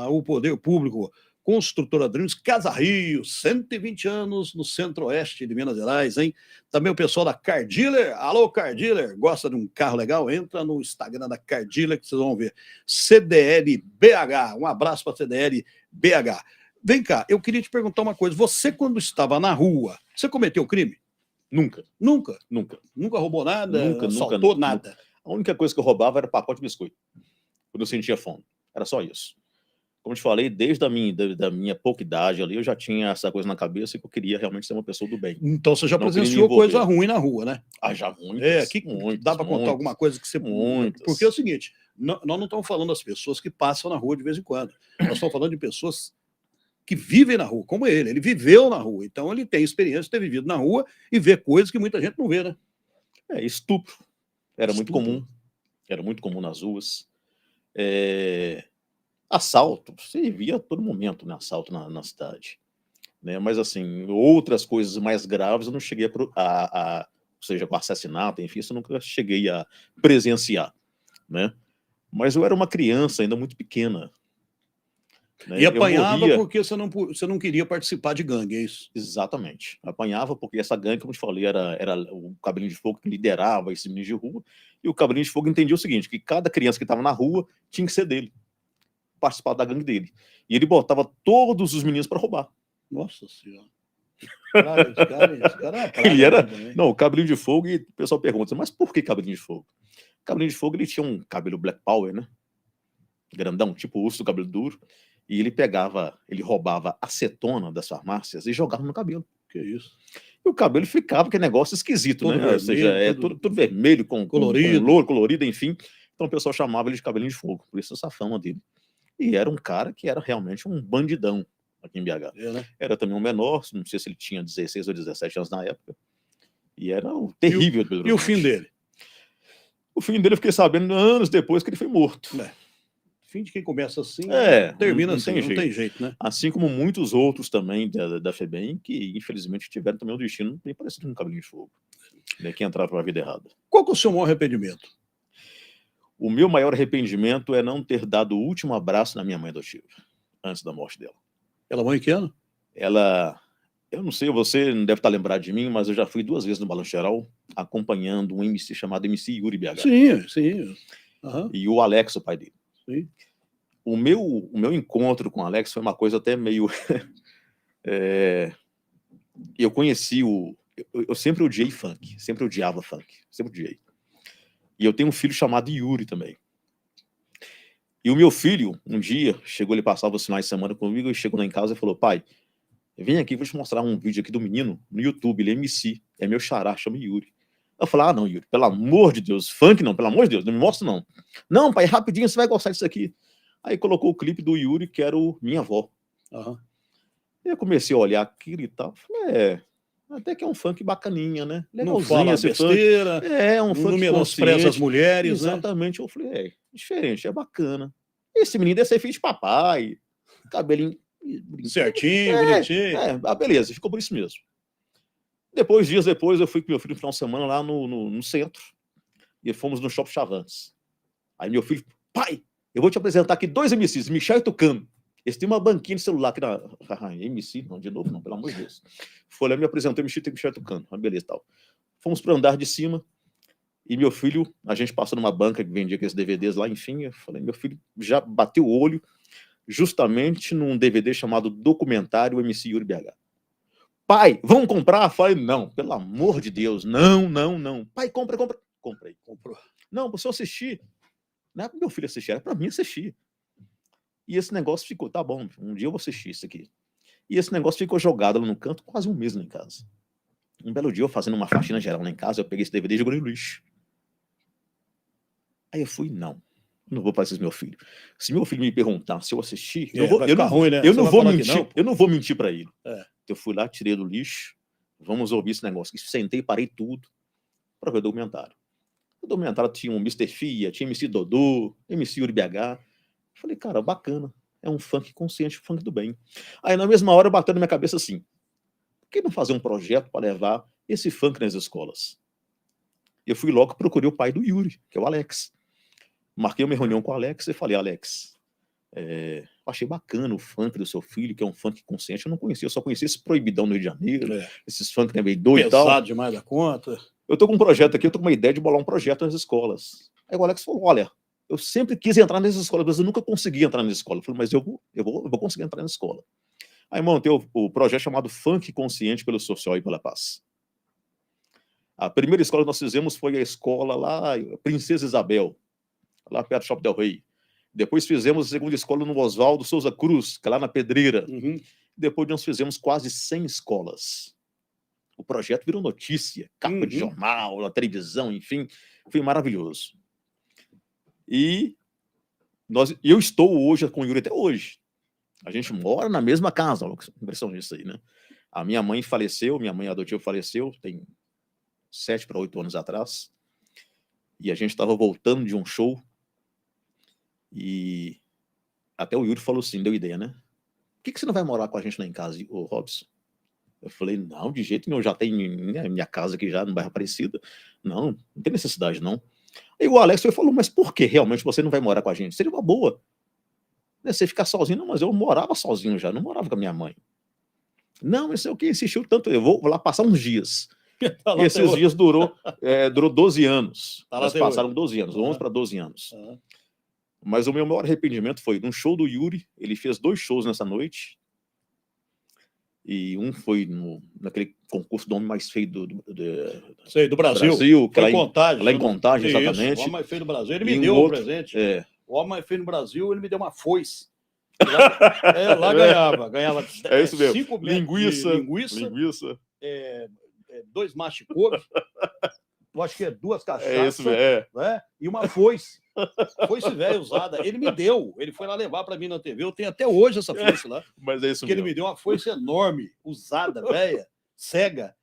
o poder público. Construtora Dreams, Casa Rio, 120 anos no centro-oeste de Minas Gerais, hein? Também o pessoal da Car Dealer, alô Car Dealer, gosta de um carro legal? Entra no Instagram da Car Dealer que vocês vão ver. CDL BH, um abraço para CDL BH. Vem cá, eu queria te perguntar uma coisa, você quando estava na rua, você cometeu crime? Nunca. Nunca? Nunca. Nunca roubou nada? Nunca, assaltou nunca, nada? nunca. A única coisa que eu roubava era pacote de biscoito, quando eu sentia fome. Era só isso. Como eu te falei, desde da minha pouca idade ali, eu já tinha essa coisa na cabeça que eu queria realmente ser uma pessoa do bem. Então você já Não queria me presenciou coisa envolver. ruim na rua, né? Ah, já muitas, muitas, Dá para contar muitas, alguma coisa que você... muitas. Porque é o seguinte, nós não estamos falando das pessoas que passam na rua de vez em quando. Nós estamos falando de pessoas que vivem na rua, como ele. Ele viveu na rua, então ele tem experiência de ter vivido na rua e vê coisas que muita gente não vê, né? Estupro. Era muito Estupro. comum. Era muito comum nas ruas. Assalto. Você via a todo momento, né? Assalto na cidade. Né? Mas, assim, outras coisas mais graves eu não cheguei ou seja, com assassinato, enfim, isso eu nunca cheguei a presenciar, né? Mas eu era uma criança ainda muito pequena. Né? E apanhava morria... porque você não queria participar de gangue, é isso? Exatamente. Apanhava porque essa gangue, como eu te falei, era o Cabelinho de Fogo que liderava esse menino de rua, e o Cabelinho de Fogo entendia o seguinte, que cada criança que estava na rua tinha que ser dele, participar da gangue dele. E ele botava todos os meninos para roubar. Nossa Senhora. Cara, esse cara é praga, Ele era... né? Não, o Cabelinho de Fogo, e o pessoal pergunta, mas por que Cabelinho de Fogo? O Cabelinho de Fogo, ele tinha um cabelo Black Power, né? Grandão, tipo o urso do cabelo duro. E ele roubava acetona das farmácias e jogava no cabelo. Que isso? E o cabelo ficava aquele negócio esquisito, todo né? Vermelho, Ou seja, tudo vermelho, com louro, colorido, enfim. Então o pessoal chamava ele de Cabelinho de Fogo, por isso essa fama dele. E era um cara que era realmente um bandidão aqui em BH. Né? Era também um menor, não sei se ele tinha 16 ou 17 anos na época. E era terrível. E o fim dele? O fim dele eu fiquei sabendo anos depois que ele foi morto. Fim de quem começa assim, termina assim, não tem jeito, né? Assim como muitos outros também da FEBEM, que infelizmente tiveram também um destino bem parecido com o Cabelinho de Fogo, né, que entraram para a vida errada. Qual que é o seu maior arrependimento? O meu maior arrependimento é não ter dado o último abraço na minha mãe adotiva, antes da morte dela. Ela mãe que ano? Eu não sei, você não deve estar lembrado de mim, mas eu já fui 2 vezes no Balanço Geral, acompanhando um MC chamado MC Yuri BH. Sim. Uhum. E o Alex, o pai dele. Sim. O meu encontro com o Alex foi uma coisa até meio... eu conheci eu sempre odiei funk, sempre odiava funk, sempre odiei. E eu tenho um filho chamado Yuri também. E o meu filho, um dia, ele passava os finais de semana comigo, e chegou lá em casa e falou, pai, vem aqui, vou te mostrar um vídeo aqui do menino, no YouTube, ele é MC, é meu xará, chama Yuri. Eu falei, não, Yuri, pelo amor de Deus, funk não, pelo amor de Deus, não me mostra não. Não, pai, rapidinho, você vai gostar disso aqui. Aí colocou o clipe do Yuri, que era o Minha Avó. Uhum. E eu comecei a olhar aquilo e tal, falei, até que é um funk bacaninha, né? Legalzinho, não fala esse besteira, funk. Um funk não menospreza as mulheres, exatamente, né? Eu falei, diferente, é bacana. Esse menino deve ser filho de papai, cabelinho certinho, bonitinho. Beleza, ficou por isso mesmo. Dias depois, eu fui com meu filho no final de semana lá no centro, e fomos no Shopping Chavantes. Aí meu filho, pai, eu vou te apresentar aqui 2 MCs, Michel e Tucano. Eles têm uma banquinha de celular aqui na... MC, não, de novo não, pelo amor de Deus. Foi lá, me apresentou, Michel e Tucano. Beleza, tal. Fomos para o andar de cima, e meu filho, a gente passou numa banca que vendia aqueles DVDs lá, enfim, eu falei, meu filho já bateu o olho justamente num DVD chamado Documentário MC Yuri BH. Pai, vamos comprar? Falei, não, pelo amor de Deus, não. Pai, compra. Comprei. Comprou. Não, para você assistir. Não é para meu filho assistir, era para mim assistir. E esse negócio ficou, tá bom, um dia eu vou assistir isso aqui. E esse negócio ficou jogado lá no canto quase um mês lá em casa. Um belo dia, eu fazendo uma faxina geral lá em casa, eu peguei esse DVD e joguei no lixo. Aí eu fui, não vou fazer isso meu filho. Se meu filho me perguntar se eu assistir, eu não vou mentir para ele. Eu fui lá, tirei do lixo, vamos ouvir esse negócio. Sentei, parei tudo para ver o documentário. O documentário tinha um Mr. Fia, tinha MC Dodô, MC Yuri BH. Falei, cara, bacana. É um funk consciente, funk do bem. Aí na mesma hora bateu na minha cabeça assim, por que não fazer um projeto para levar esse funk nas escolas? Eu fui logo, procurei o pai do Yuri, que é o Alex. Marquei uma reunião com o Alex e falei, Alex, achei bacana o funk do seu filho, que é um funk consciente. Eu não conhecia, eu só conhecia esse proibidão no Rio de Janeiro, esses funk né, meio doido e tal. Pesado demais da conta. Eu tô com um projeto aqui, eu tô com uma ideia de bolar um projeto nas escolas. Aí o Alex falou, olha, eu sempre quis entrar nessas escolas, mas eu nunca consegui entrar nessa escola. Eu falei, mas eu vou conseguir entrar na escola. Aí montei o projeto chamado Funk Consciente pelo Social e pela Paz. A primeira escola que nós fizemos foi a escola lá, Princesa Isabel, lá perto do Shopping Del Rey. Depois fizemos a segunda escola no Oswaldo Souza Cruz, que é lá na Pedreira. Uhum. Depois nós fizemos quase 100 escolas. O projeto virou notícia, capa de jornal, na televisão, enfim, foi maravilhoso. E eu estou hoje com o Yuri até hoje. A gente mora na mesma casa, olha que impressão disso aí, né? A minha mãe faleceu, minha mãe adotiva faleceu, tem 7 para 8 anos atrás. E a gente estava voltando de um show. E até o Yuri falou assim, deu ideia, né? Por que você não vai morar com a gente lá em casa, ô Robson? Eu falei, não, de jeito nenhum, já tem minha casa aqui já no bairro Aparecida. Não tem necessidade, não. Aí o Alex falou, mas por que realmente você não vai morar com a gente? Seria uma boa. Você ficar sozinho, não, mas eu morava sozinho já, não morava com a minha mãe. Não, isso é o que insistiu tanto, eu vou lá passar uns dias. Tá E esses dias durou 12 anos. Tá, nós passaram 12 anos, 11 para 12 anos. Mas o meu maior arrependimento foi num show do Yuri, ele fez 2 shows nessa noite, e um foi naquele concurso do homem mais feio do Brasil, que foi Contagem. lá em Contagem, Isso, exatamente. o homem mais feio do Brasil, ele me deu um presente. O homem mais feio no Brasil, ele me deu uma foice. Lá ganhava é isso mesmo. 5 linguiça, 2 machicouve, eu acho que é 2 cachaças, é isso mesmo, né? E uma foice velha usada. Ele me deu, ele foi lá levar para mim na TV, eu tenho até hoje essa foice lá. Mas é isso porque mesmo. Ele me deu uma foice enorme, usada, velha, cega.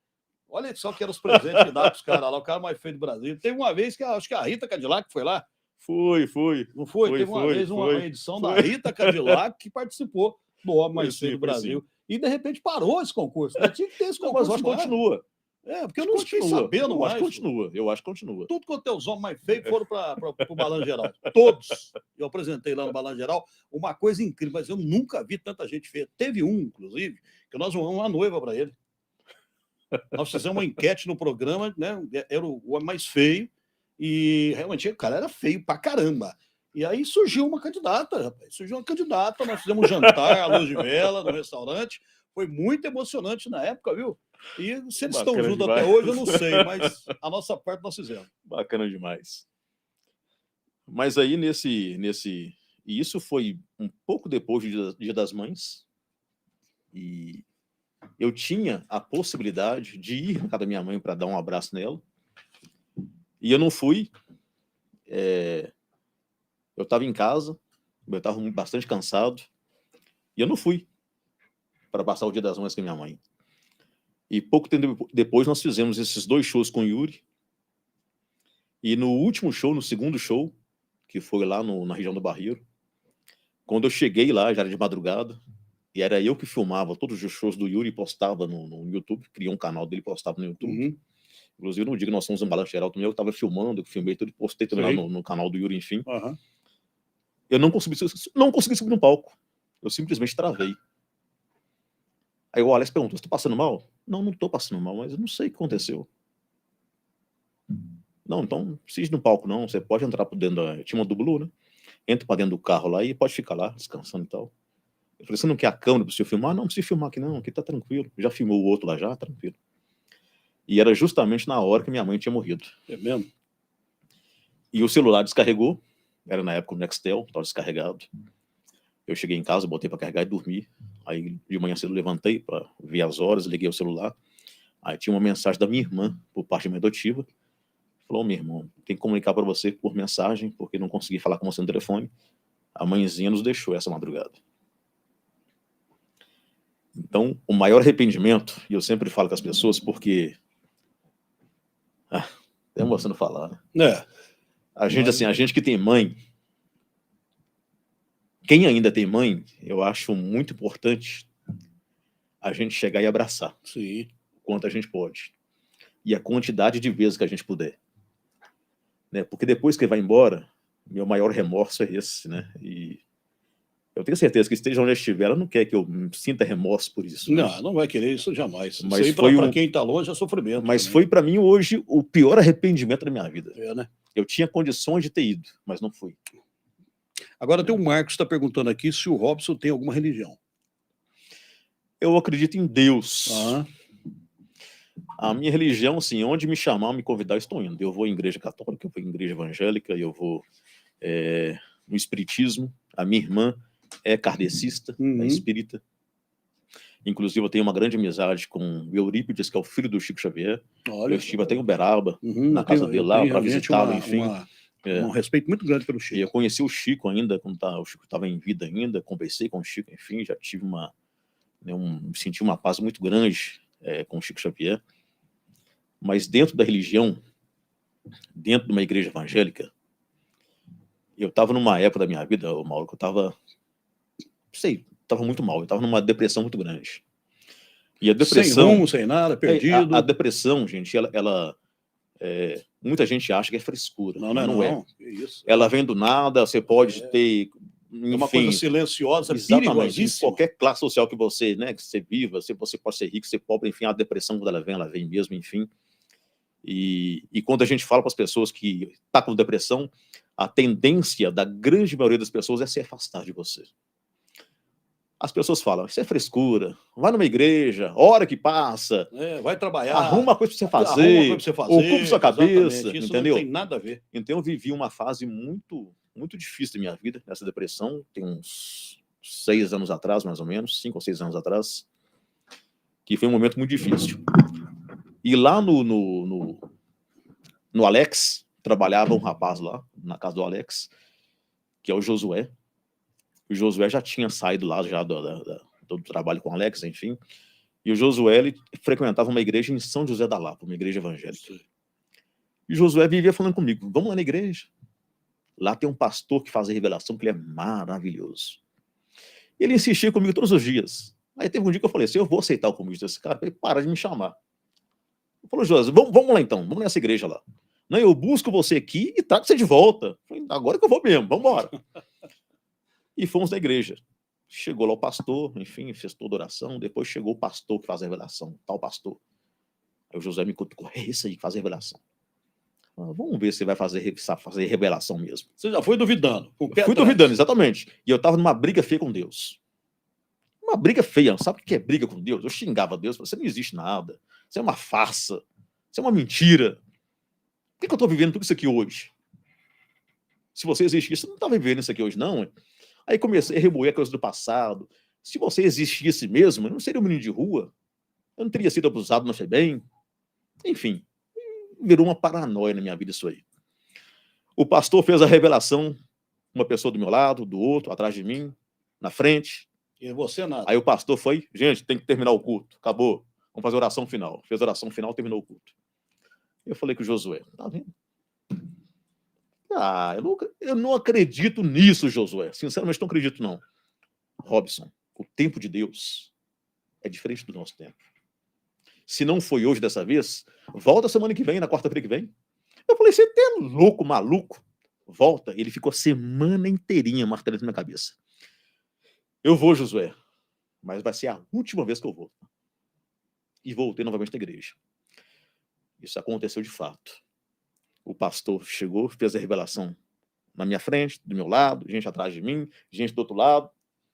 Olha só que eram os presentes que dava para os caras lá, o cara mais feio do Brasil. Teve uma vez que acho que a Rita Cadillac foi lá. Foi. Não foi? Teve uma vez uma edição da Rita Cadillac que participou do homem mais feio do Brasil. Sim. E de repente parou esse concurso. Tinha que ter esse concurso. Mas eu acho que continua. Porque eu não fiquei sabendo mais. Eu acho que continua. Tudo quanto é os homens mais feios foram para o Balanço Geral. Todos. Eu apresentei lá no Balanço Geral uma coisa incrível, mas eu nunca vi tanta gente feia. Teve um, inclusive, que nós vamos uma noiva para ele. Nós fizemos uma enquete no programa, né? Era o homem mais feio, e realmente o cara era feio pra caramba. E aí surgiu uma candidata, rapaz. Nós fizemos um jantar à luz de vela no restaurante. Foi muito emocionante na época, viu? E se eles estão juntos até hoje, eu não sei, mas a nossa parte nós fizemos. Bacana demais. Mas aí e isso foi um pouco depois do Dia das Mães, e eu tinha a possibilidade de ir na casa da minha mãe para dar um abraço nela, e eu não fui. Eu estava em casa, eu estava bastante cansado, e eu não fui para passar o Dia das Mães com a minha mãe. E pouco tempo depois nós fizemos esses 2 shows com o Yuri, e no último show, no segundo show, que foi lá na região do Barreiro, quando eu cheguei lá, já era de madrugada, e era eu que filmava todos os shows do Yuri e postava no YouTube, criou um canal dele e postava no YouTube. Inclusive, no dia que nós fomos no Balanço Geral também, eu estava filmando, eu filmei tudo e postei também lá no canal do Yuri, enfim. Eu não consegui subir no palco. Eu simplesmente travei. Aí o Alex perguntou, você tá passando mal? Não tô passando mal, mas eu não sei o que aconteceu. Não, então não precisa ir no palco não, você pode entrar por dentro tinha uma Dublu, né? Entra para dentro do carro lá e pode ficar lá, descansando e tal. Eu falei, você não quer a câmera para você filmar? Não precisa filmar aqui não, aqui tá tranquilo. Já filmou o outro lá já, tranquilo. E era justamente na hora que minha mãe tinha morrido. É mesmo? E o celular descarregou, era na época o Nextel, estava descarregado. Eu cheguei em casa, botei para carregar e dormi. Aí de manhã cedo levantei para ver as horas, liguei o celular. Aí tinha uma mensagem da minha irmã, por parte da minha adotiva. Falou, meu irmão, tem que comunicar para você por mensagem, porque não consegui falar com você no telefone. A mãezinha nos deixou essa madrugada. Então, o maior arrependimento, e eu sempre falo com as pessoas, porque... é emocionante falar, né? A gente que tem mãe, quem ainda tem mãe, eu acho muito importante a gente chegar e abraçar. Sim. Quanto a gente pode. E a quantidade de vezes que a gente puder. Né? Porque depois que vai embora, meu maior remorso é esse, né? E eu tenho certeza que esteja onde ela estiver, ela não quer que eu sinta remorso por isso. Né? Não vai querer isso jamais. Mas isso aí para quem está longe é sofrimento. Mas também foi para mim hoje o pior arrependimento da minha vida. Né? Eu tinha condições de ter ido, mas não fui. Agora tem o Marcos que está perguntando aqui se o Robson tem alguma religião. Eu acredito em Deus. A minha religião, assim, onde me chamar, me convidar, eu estou indo. Eu vou em igreja católica, eu vou em igreja evangélica, eu vou no espiritismo. A minha irmã é kardecista, é espírita. Inclusive, eu tenho uma grande amizade com o Eurípides, que é o filho do Chico Xavier. Olha, eu estive até em Uberaba, na casa dele lá, para visitá-lo, enfim. Um respeito muito grande pelo Chico. E eu conheci o Chico ainda, quando o Chico estava em vida ainda, conversei com o Chico, enfim, já tive senti uma paz muito grande com o Chico Xavier. Mas dentro da religião, dentro de uma igreja evangélica, eu estava numa época da minha vida, Mauro, que eu estava muito mal, eu estava numa depressão muito grande. E a depressão... Sem rumo, sem nada, perdido. A depressão, gente, muita gente acha que é frescura. Não é. Isso. Ela vem do nada, você pode ter... Enfim, é uma coisa silenciosa, perigosíssima. Qualquer classe social que você viva, você pode ser rico, ser pobre, enfim, a depressão, quando ela vem mesmo, enfim. E quando a gente fala para as pessoas que está com depressão, a tendência da grande maioria das pessoas é se afastar de você. As pessoas falam, isso é frescura, vai numa igreja, hora que passa, vai trabalhar, arruma uma coisa para você fazer, ocupa sua cabeça, isso entendeu? Não tem nada a ver. Então eu vivi uma fase muito, muito difícil da minha vida, nessa depressão, tem uns 6 anos atrás, mais ou menos, 5 ou 6 anos atrás, que foi um momento muito difícil. E lá no Alex, trabalhava um rapaz lá, na casa do Alex, que é o Josué. O Josué já tinha saído lá já do trabalho com o Alex, enfim. E o Josué, ele frequentava uma igreja em São José da Lapa, uma igreja evangélica. E o Josué vivia falando comigo, vamos lá na igreja. Lá tem um pastor que faz a revelação, que ele é maravilhoso. E ele insistia comigo todos os dias. Aí teve um dia que eu falei assim, eu vou aceitar o convite desse cara, para ele parar de me chamar. Ele falou, Josué, vamos lá então, vamos nessa igreja lá. Não, eu busco você aqui e trago você de volta. Eu falei, agora que eu vou mesmo, vamos embora. E fomos na igreja. Chegou lá o pastor, enfim, fez toda a oração. Depois chegou o pastor que faz a revelação, tal pastor. Aí o José me cutucou, é esse aí que faz a revelação. Vamos ver se vai fazer revelação mesmo. Você já foi duvidando. Fui duvidando, exatamente. E eu estava numa briga feia com Deus. Uma briga feia. Sabe o que é briga com Deus? Eu xingava Deus. Você não existe nada. Você é uma farsa. Você é uma mentira. Por que eu estou vivendo tudo isso aqui hoje? Se você existisse, você não está vivendo isso aqui hoje, não. Aí comecei a remoer coisas do passado. Se você existisse mesmo, eu não seria um menino de rua. Eu não teria sido abusado na FEBEM. Enfim, virou uma paranoia na minha vida isso aí. O pastor fez a revelação, uma pessoa do meu lado, do outro, atrás de mim, na frente. E você nada. Aí o pastor foi, gente, tem que terminar o culto. Acabou. Vamos fazer oração final. Fez a oração final, terminou o culto. Eu falei com o Josué, tá vendo? Eu não acredito nisso, Josué. Sinceramente, não acredito, não. Robson, o tempo de Deus é diferente do nosso tempo. Se não foi hoje dessa vez, volta semana que vem, na quarta-feira que vem. Eu falei, você é louco, maluco? Volta. Ele ficou a semana inteirinha martelando na minha cabeça. Eu vou, Josué, mas vai ser a última vez que eu vou. E voltei novamente na igreja. Isso aconteceu de fato. O pastor chegou, fez a revelação na minha frente, do meu lado, gente atrás de mim, gente do outro lado.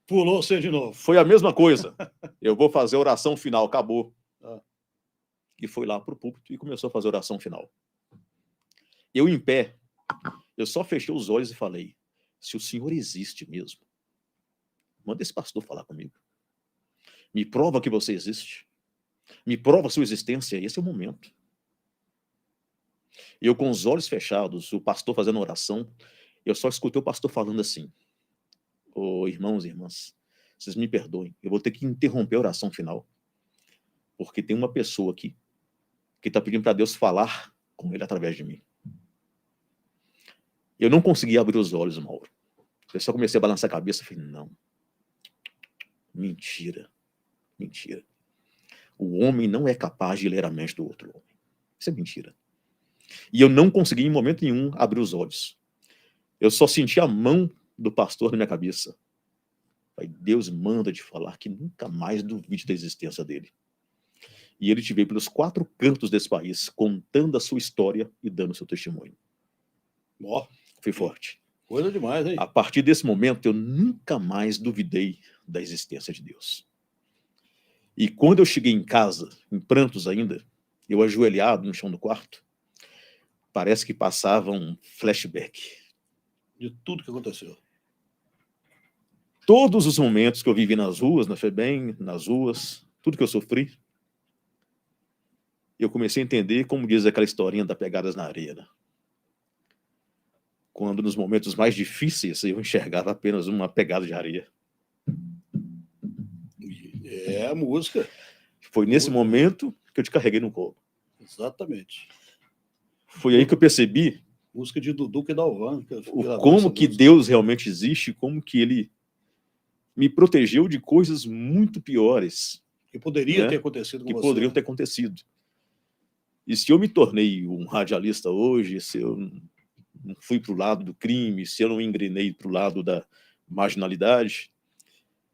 Pulou você de novo. Foi a mesma coisa. Eu vou fazer a oração final, acabou. E foi lá para o púlpito e começou a fazer a oração final. Eu em pé, eu só fechei os olhos e falei, se o Senhor existe mesmo, manda esse pastor falar comigo. Me prova que você existe. Me prova a sua existência. Esse é o momento. Eu com os olhos fechados, o pastor fazendo oração, eu só escutei o pastor falando assim, irmãos e irmãs, vocês me perdoem, eu vou ter que interromper a oração final, porque tem uma pessoa aqui que está pedindo para Deus falar com ele através de mim. Eu não consegui abrir os olhos, Mauro. Eu só comecei a balançar a cabeça e falei, não. Mentira. Mentira. O homem não é capaz de ler a mente do outro homem. Isso é mentira. E eu não consegui, em momento nenhum, abrir os olhos. Eu só senti a mão do pastor na minha cabeça. Falei, Deus manda te falar que nunca mais duvide da existência dele. E ele te veio pelos 4 cantos desse país, contando a sua história e dando o seu testemunho. Foi forte. Coisa demais, hein? A partir desse momento, eu nunca mais duvidei da existência de Deus. E quando eu cheguei em casa, em prantos ainda, eu ajoelhado no chão do quarto, parece que passava um flashback. De tudo que aconteceu. Todos os momentos que eu vivi nas ruas, na FEBEM, nas ruas, tudo que eu sofri, eu comecei a entender, como diz aquela historinha da pegadas na areia, né? Quando nos momentos mais difíceis eu enxergava apenas uma pegada de areia. É a música. Foi nesse momento que eu te carreguei no colo. Exatamente. Foi aí que eu percebi música de Dudu e Dalvan. Como que Deus realmente existe, como que ele me protegeu de coisas muito piores. Que poderia ter acontecido com que você. Poderiam ter acontecido. E se eu me tornei um radialista hoje, se eu não fui para o lado do crime, se eu não engrenei para o lado da marginalidade,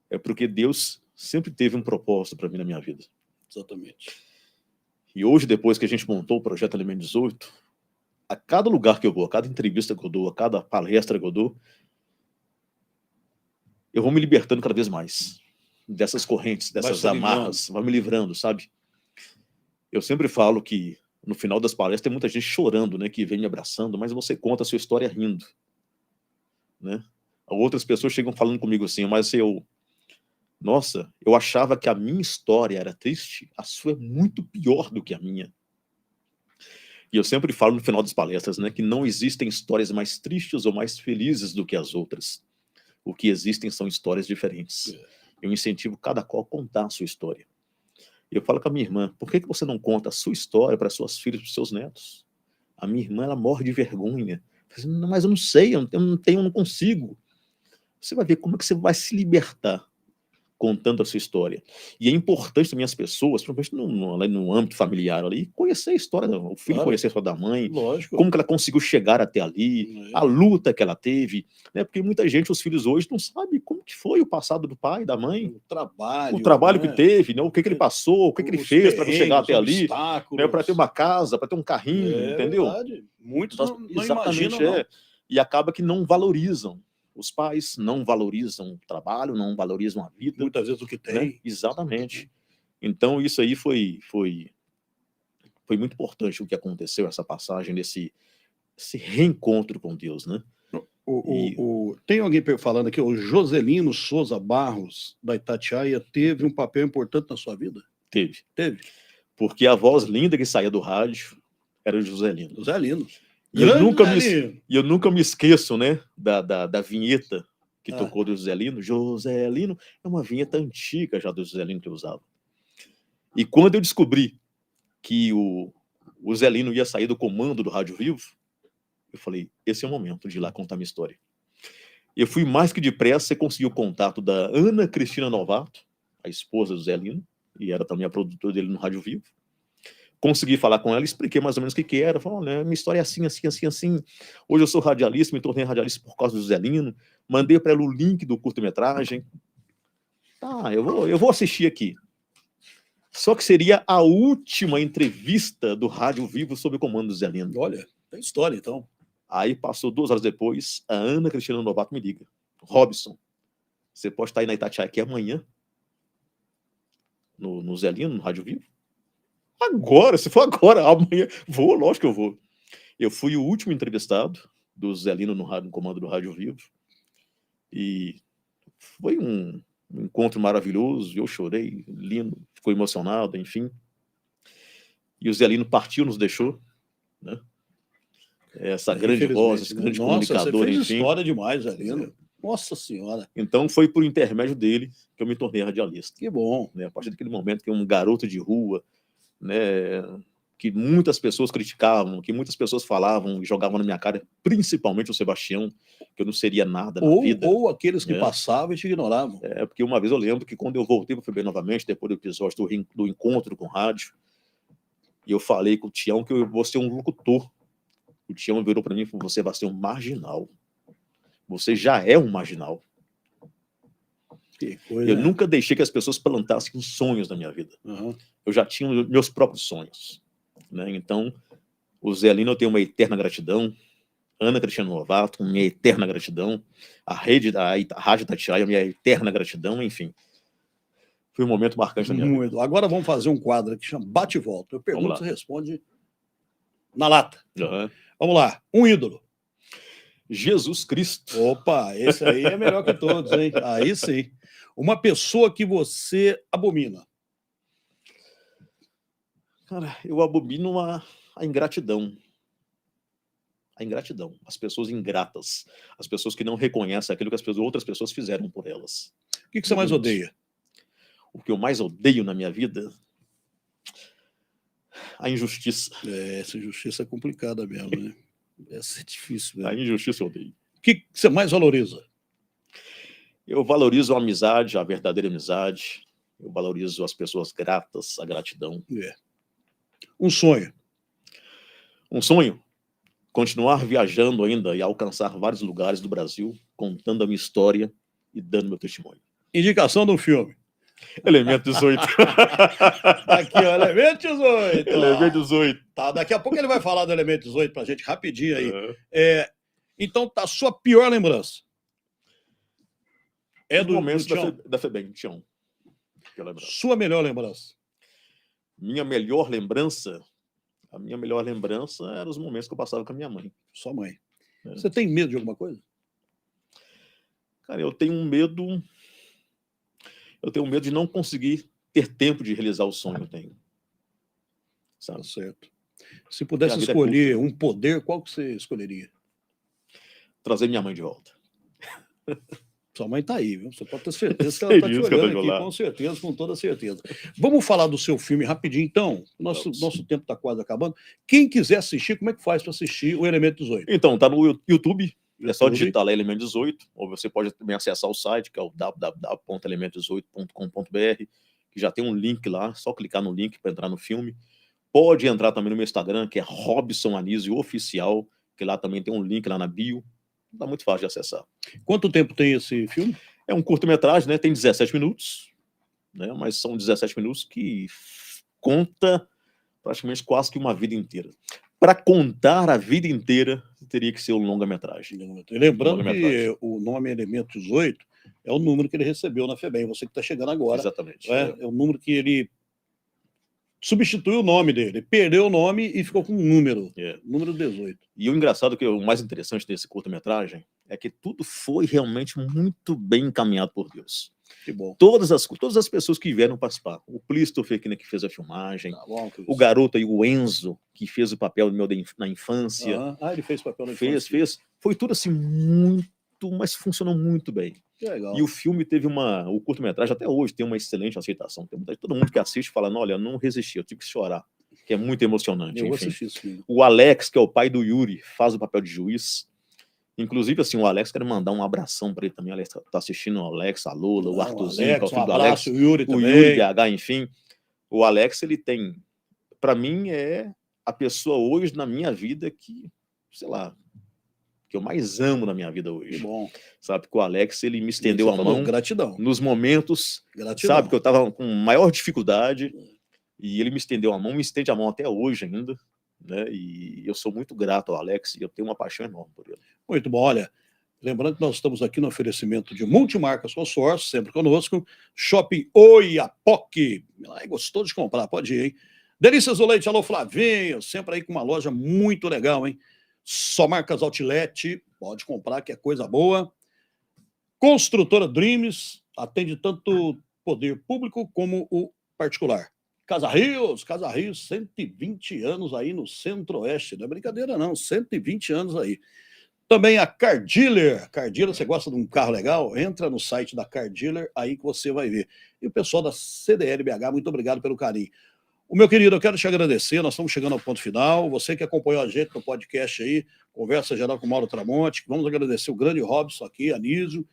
é porque Deus sempre teve um propósito para mim na minha vida. Exatamente. E hoje, depois que a gente montou o Projeto Elemento 18, a cada lugar que eu vou, a cada entrevista que eu dou, a cada palestra que eu dou, eu vou me libertando cada vez mais dessas correntes, dessas amarras, vai me livrando, sabe? Eu sempre falo que no final das palestras tem muita gente chorando, né, que vem me abraçando, mas você conta a sua história rindo, né? Outras pessoas chegam falando comigo assim, mas nossa, eu achava que a minha história era triste, a sua é muito pior do que a minha. E eu sempre falo no final das palestras, né, que não existem histórias mais tristes ou mais felizes do que as outras. O que existem são histórias diferentes. Eu incentivo cada qual a contar a sua história. Eu falo com a minha irmã, por que você não conta a sua história para suas filhas, para os seus netos? A minha irmã, ela morre de vergonha. Mas eu não sei, eu não consigo. Você vai ver como é que você vai se libertar contando a sua história. E é importante também as pessoas, principalmente no âmbito familiar ali, conhecer a história, o filho conhecer a história da mãe, lógico, como que ela conseguiu chegar até ali, a luta que ela teve, né? Porque muita gente, os filhos hoje, não sabem como que foi o passado do pai, da mãe, o trabalho que teve, né? O que ele passou, o que ele fez para chegar até ali, né? Para ter uma casa, para ter um carrinho, entendeu? Verdade. Muitos não exatamente, imaginam, não. E acaba que não valorizam. Os pais não valorizam o trabalho, não valorizam a vida. Muitas vezes o que tem. Né? Exatamente. Então, isso aí foi muito importante o que aconteceu, essa passagem, esse reencontro com Deus, né? Tem alguém falando aqui, o Joselino Souza Barros, da Itatiaia, teve um papel importante na sua vida? Teve. Teve. Porque a voz linda que saía do rádio era o Joselino. Joselino. E eu nunca me esqueço, né, da vinheta que tocou do Joselino. Joselino é uma vinheta antiga já do Joselino que eu usava. E quando eu descobri que o Zelino ia sair do comando do Rádio Vivo, eu falei, esse é o momento de ir lá contar minha história. Eu fui mais que depressa e consegui o contato da Ana Cristina Novato, a esposa do Zelino, e era também a produtora dele no Rádio Vivo. Consegui falar com ela, expliquei mais ou menos o que era. Falei, olha, minha história é assim, assim, assim, assim. Hoje eu sou radialista, me tornei radialista por causa do Zelino. Mandei para ela o link do curta-metragem. Tá, eu vou assistir aqui. Só que seria a última entrevista do Rádio Vivo sob o comando do Zelino. Olha, tem história, então. Aí passou 2 horas depois, a Ana Cristina Novato me liga. Robson, você pode estar aí na Itatiaia aqui amanhã? No Zelino, no Rádio Vivo? Agora, se for agora, amanhã, vou, lógico que eu vou. Eu fui o último entrevistado do Zelino no comando do Rádio Vivo. E foi um encontro maravilhoso, eu chorei, lindo, ficou emocionado, enfim. E o Zelino partiu, nos deixou, né? Essa grande voz, esse grande comunicador, você fez enfim. História demais, Zelino. Nossa Senhora. Então foi por intermédio dele que eu me tornei radialista. Que bom. Né? A partir daquele momento que um garoto de rua, né, que muitas pessoas criticavam, que muitas pessoas falavam e jogavam na minha cara, principalmente o Sebastião, que eu não seria nada na vida. Ou aqueles que passavam e te ignoravam. Porque uma vez eu lembro que quando eu voltei para o FEBEM novamente, depois do episódio do encontro com o rádio, e eu falei com o Tião que eu vou ser um locutor. O Tião virou para mim e falou, você vai ser um marginal. Você já é um marginal. Que coisa, eu nunca deixei que as pessoas plantassem sonhos na minha vida. Uhum. Eu já tinha meus próprios sonhos. Né? Então, o Zelino eu tenho uma eterna gratidão. Ana Cristina Novato, minha eterna gratidão. A Rádio Itatiaia, minha eterna gratidão, enfim. Foi um momento marcante da minha vida. Muito. Agora vamos fazer um quadro que chama Bate e Volta. Eu pergunto, Vamos você lá. responde na lata. Aham. Vamos lá. Um ídolo. Jesus Cristo. Opa, esse aí é melhor que todos, hein? Aí sim. Uma pessoa que você abomina. Cara, eu abomino a ingratidão. A ingratidão. As pessoas ingratas. As pessoas que não reconhecem aquilo que outras pessoas fizeram por elas. O que você mais odeia? O que eu mais odeio na minha vida? A injustiça. Essa injustiça é complicada mesmo, né? Essa é difícil mesmo. A injustiça eu odeio. O que você mais valoriza? Eu valorizo a amizade, a verdadeira amizade. Eu valorizo as pessoas gratas, a gratidão. Um sonho. Um sonho? Continuar viajando ainda e alcançar vários lugares do Brasil, contando a minha história e dando meu testemunho. Indicação de um filme. Elemento 18. Aqui, ó, Elemento 18. Elemento 18. Tá, daqui a pouco ele vai falar do Elemento 18 pra gente rapidinho aí. Então, tá, sua pior lembrança? É do momento Tião. da FEBEM, Tião. Sua melhor lembrança? Minha melhor lembrança? A minha melhor lembrança eram os momentos que eu passava com a minha mãe. Sua mãe. Você tem medo de alguma coisa? Cara, eu tenho um medo... Eu tenho medo de não conseguir ter tempo de realizar o sonho que eu tenho. Sabe? Tá certo. Se pudesse escolher um poder, qual que você escolheria? Trazer minha mãe de volta. Sua mãe está aí, viu? Você pode ter certeza que ela está te olhando aqui, com certeza, com toda certeza. Vamos falar do seu filme rapidinho, então? Nosso tempo está quase acabando. Quem quiser assistir, como é que faz para assistir o Elemento 18? Então, tá no YouTube. É só digitar lá Elemento 18, ou você pode também acessar o site, que é o www.elemento18.com.br, que já tem um link lá, só clicar no link para entrar no filme. Pode entrar também no meu Instagram, que é Robson Anísio Oficial, que lá também tem um link lá na bio. Tá muito fácil de acessar. Quanto tempo tem esse filme? É um curta-metragem, né? Tem 17 minutos, né? Mas são 17 minutos que conta praticamente quase que uma vida inteira. Para contar a vida inteira, teria que ser um longa-metragem. Lembrando que o nome Elemento 18 é o número que ele recebeu na FEBEM, você que está chegando agora. Exatamente. É o número que ele substituiu o nome dele, perdeu o nome e ficou com um número, número 18. E o engraçado, o mais interessante desse curta-metragem, é que tudo foi realmente muito bem encaminhado por Deus. Que bom. Todas as pessoas que vieram participar. O Christopher, que fez a filmagem, o garoto aí, o Enzo, que fez o papel meu na infância. Ele fez o papel na infância. Fez. Foi tudo assim muito, mas funcionou muito bem. Que legal. E o filme teve o curta-metragem até hoje tem uma excelente aceitação. Todo mundo que assiste falando, olha, não resisti, eu tive que chorar, que é muito emocionante. Eu vou assistir isso, filho. O Alex, que é o pai do Yuri, faz o papel de juiz. Inclusive, assim, o Alex, quero mandar um abração para ele também. O Alex tá assistindo, o Alex, a Lola, o Arthurzinho, que é o filho do Alex, o Yuri também. O Yuri BH, enfim. O Alex, ele tem, para mim, é a pessoa hoje na minha vida que, sei lá, que eu mais amo na minha vida hoje. Que bom. Sabe, que o Alex, ele me estendeu a mão. Gratidão. Nos momentos, gratidão. Sabe, que eu tava com maior dificuldade, e ele me estendeu a mão, me estende a mão até hoje ainda, né? E eu sou muito grato ao Alex, e eu tenho uma paixão enorme por ele. Muito bom, olha, lembrando que nós estamos aqui no oferecimento de Multimarcas Consórcio, sempre conosco, Shopping Oiapoque, é gostoso de comprar, pode ir, hein? Delícias do Leite, alô Flavinho, sempre aí com uma loja muito legal, hein? Só marcas Outlet, pode comprar que é coisa boa. Construtora Dreams, atende tanto poder público como o particular. Casa Rios, 120 anos aí no Centro-Oeste, não é brincadeira não, 120 anos aí. Também a Car Dealer. Car Dealer, você gosta de um carro legal? Entra no site da Car Dealer, aí que você vai ver. E o pessoal da CDL BH, muito obrigado pelo carinho. O meu querido, eu quero te agradecer, nós estamos chegando ao ponto final. Você que acompanhou a gente no podcast aí, Conversa Geral com Mauro Tramonte, vamos agradecer o grande Robson aqui, Anísio.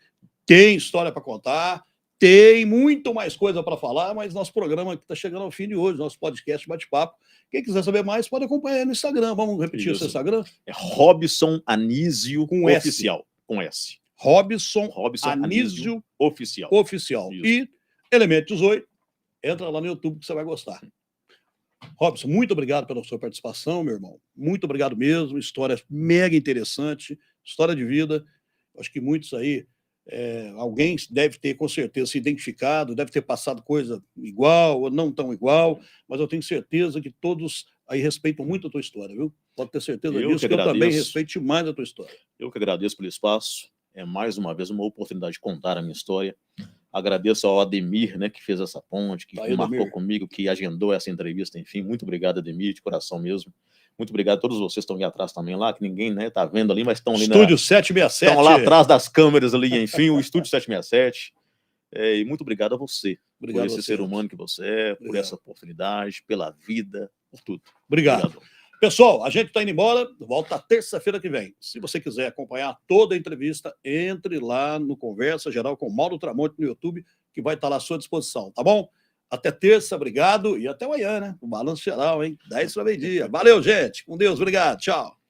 Tem história para contar, tem muito mais coisa para falar, mas nosso programa está chegando ao fim de hoje, nosso podcast Bate-Papo. Quem quiser saber mais, pode acompanhar no Instagram. Vamos repetir o seu Instagram? É Robson Anísio com Oficial. S. Com S. Robson Anísio Oficial. Isso. E Elemento 18, entra lá no YouTube que você vai gostar. Robson, muito obrigado pela sua participação, meu irmão. Muito obrigado mesmo. História mega interessante, história de vida. Acho que muitos aí Alguém deve ter, com certeza, se identificado, deve ter passado coisa igual ou não tão igual, mas eu tenho certeza que todos aí respeitam muito a tua história, viu? Pode ter certeza disso, que eu também respeito demais a tua história. Eu que agradeço pelo espaço. É mais uma vez uma oportunidade de contar a minha história. Agradeço ao Ademir, né, que fez essa ponte, que marcou comigo, que agendou essa entrevista, enfim. Muito obrigado, Ademir, de coração mesmo. Muito obrigado a todos vocês que estão aí atrás também lá, que ninguém, né, tá vendo ali, mas estão ali Estúdio 767. Estão lá atrás das câmeras ali, enfim, o Estúdio 767. E muito obrigado a você, por esse ser humano que você é, por essa oportunidade, pela vida, por tudo. Obrigado. Pessoal, a gente está indo embora, volta terça-feira que vem. Se você quiser acompanhar toda a entrevista, entre lá no Conversa Geral com Mauro Tramonte no YouTube, que vai estar lá à sua disposição, tá bom? Até terça, obrigado, e até amanhã, né? O Balanço Geral, hein? 10 para meio-dia. Valeu, gente. Com Deus, obrigado. Tchau.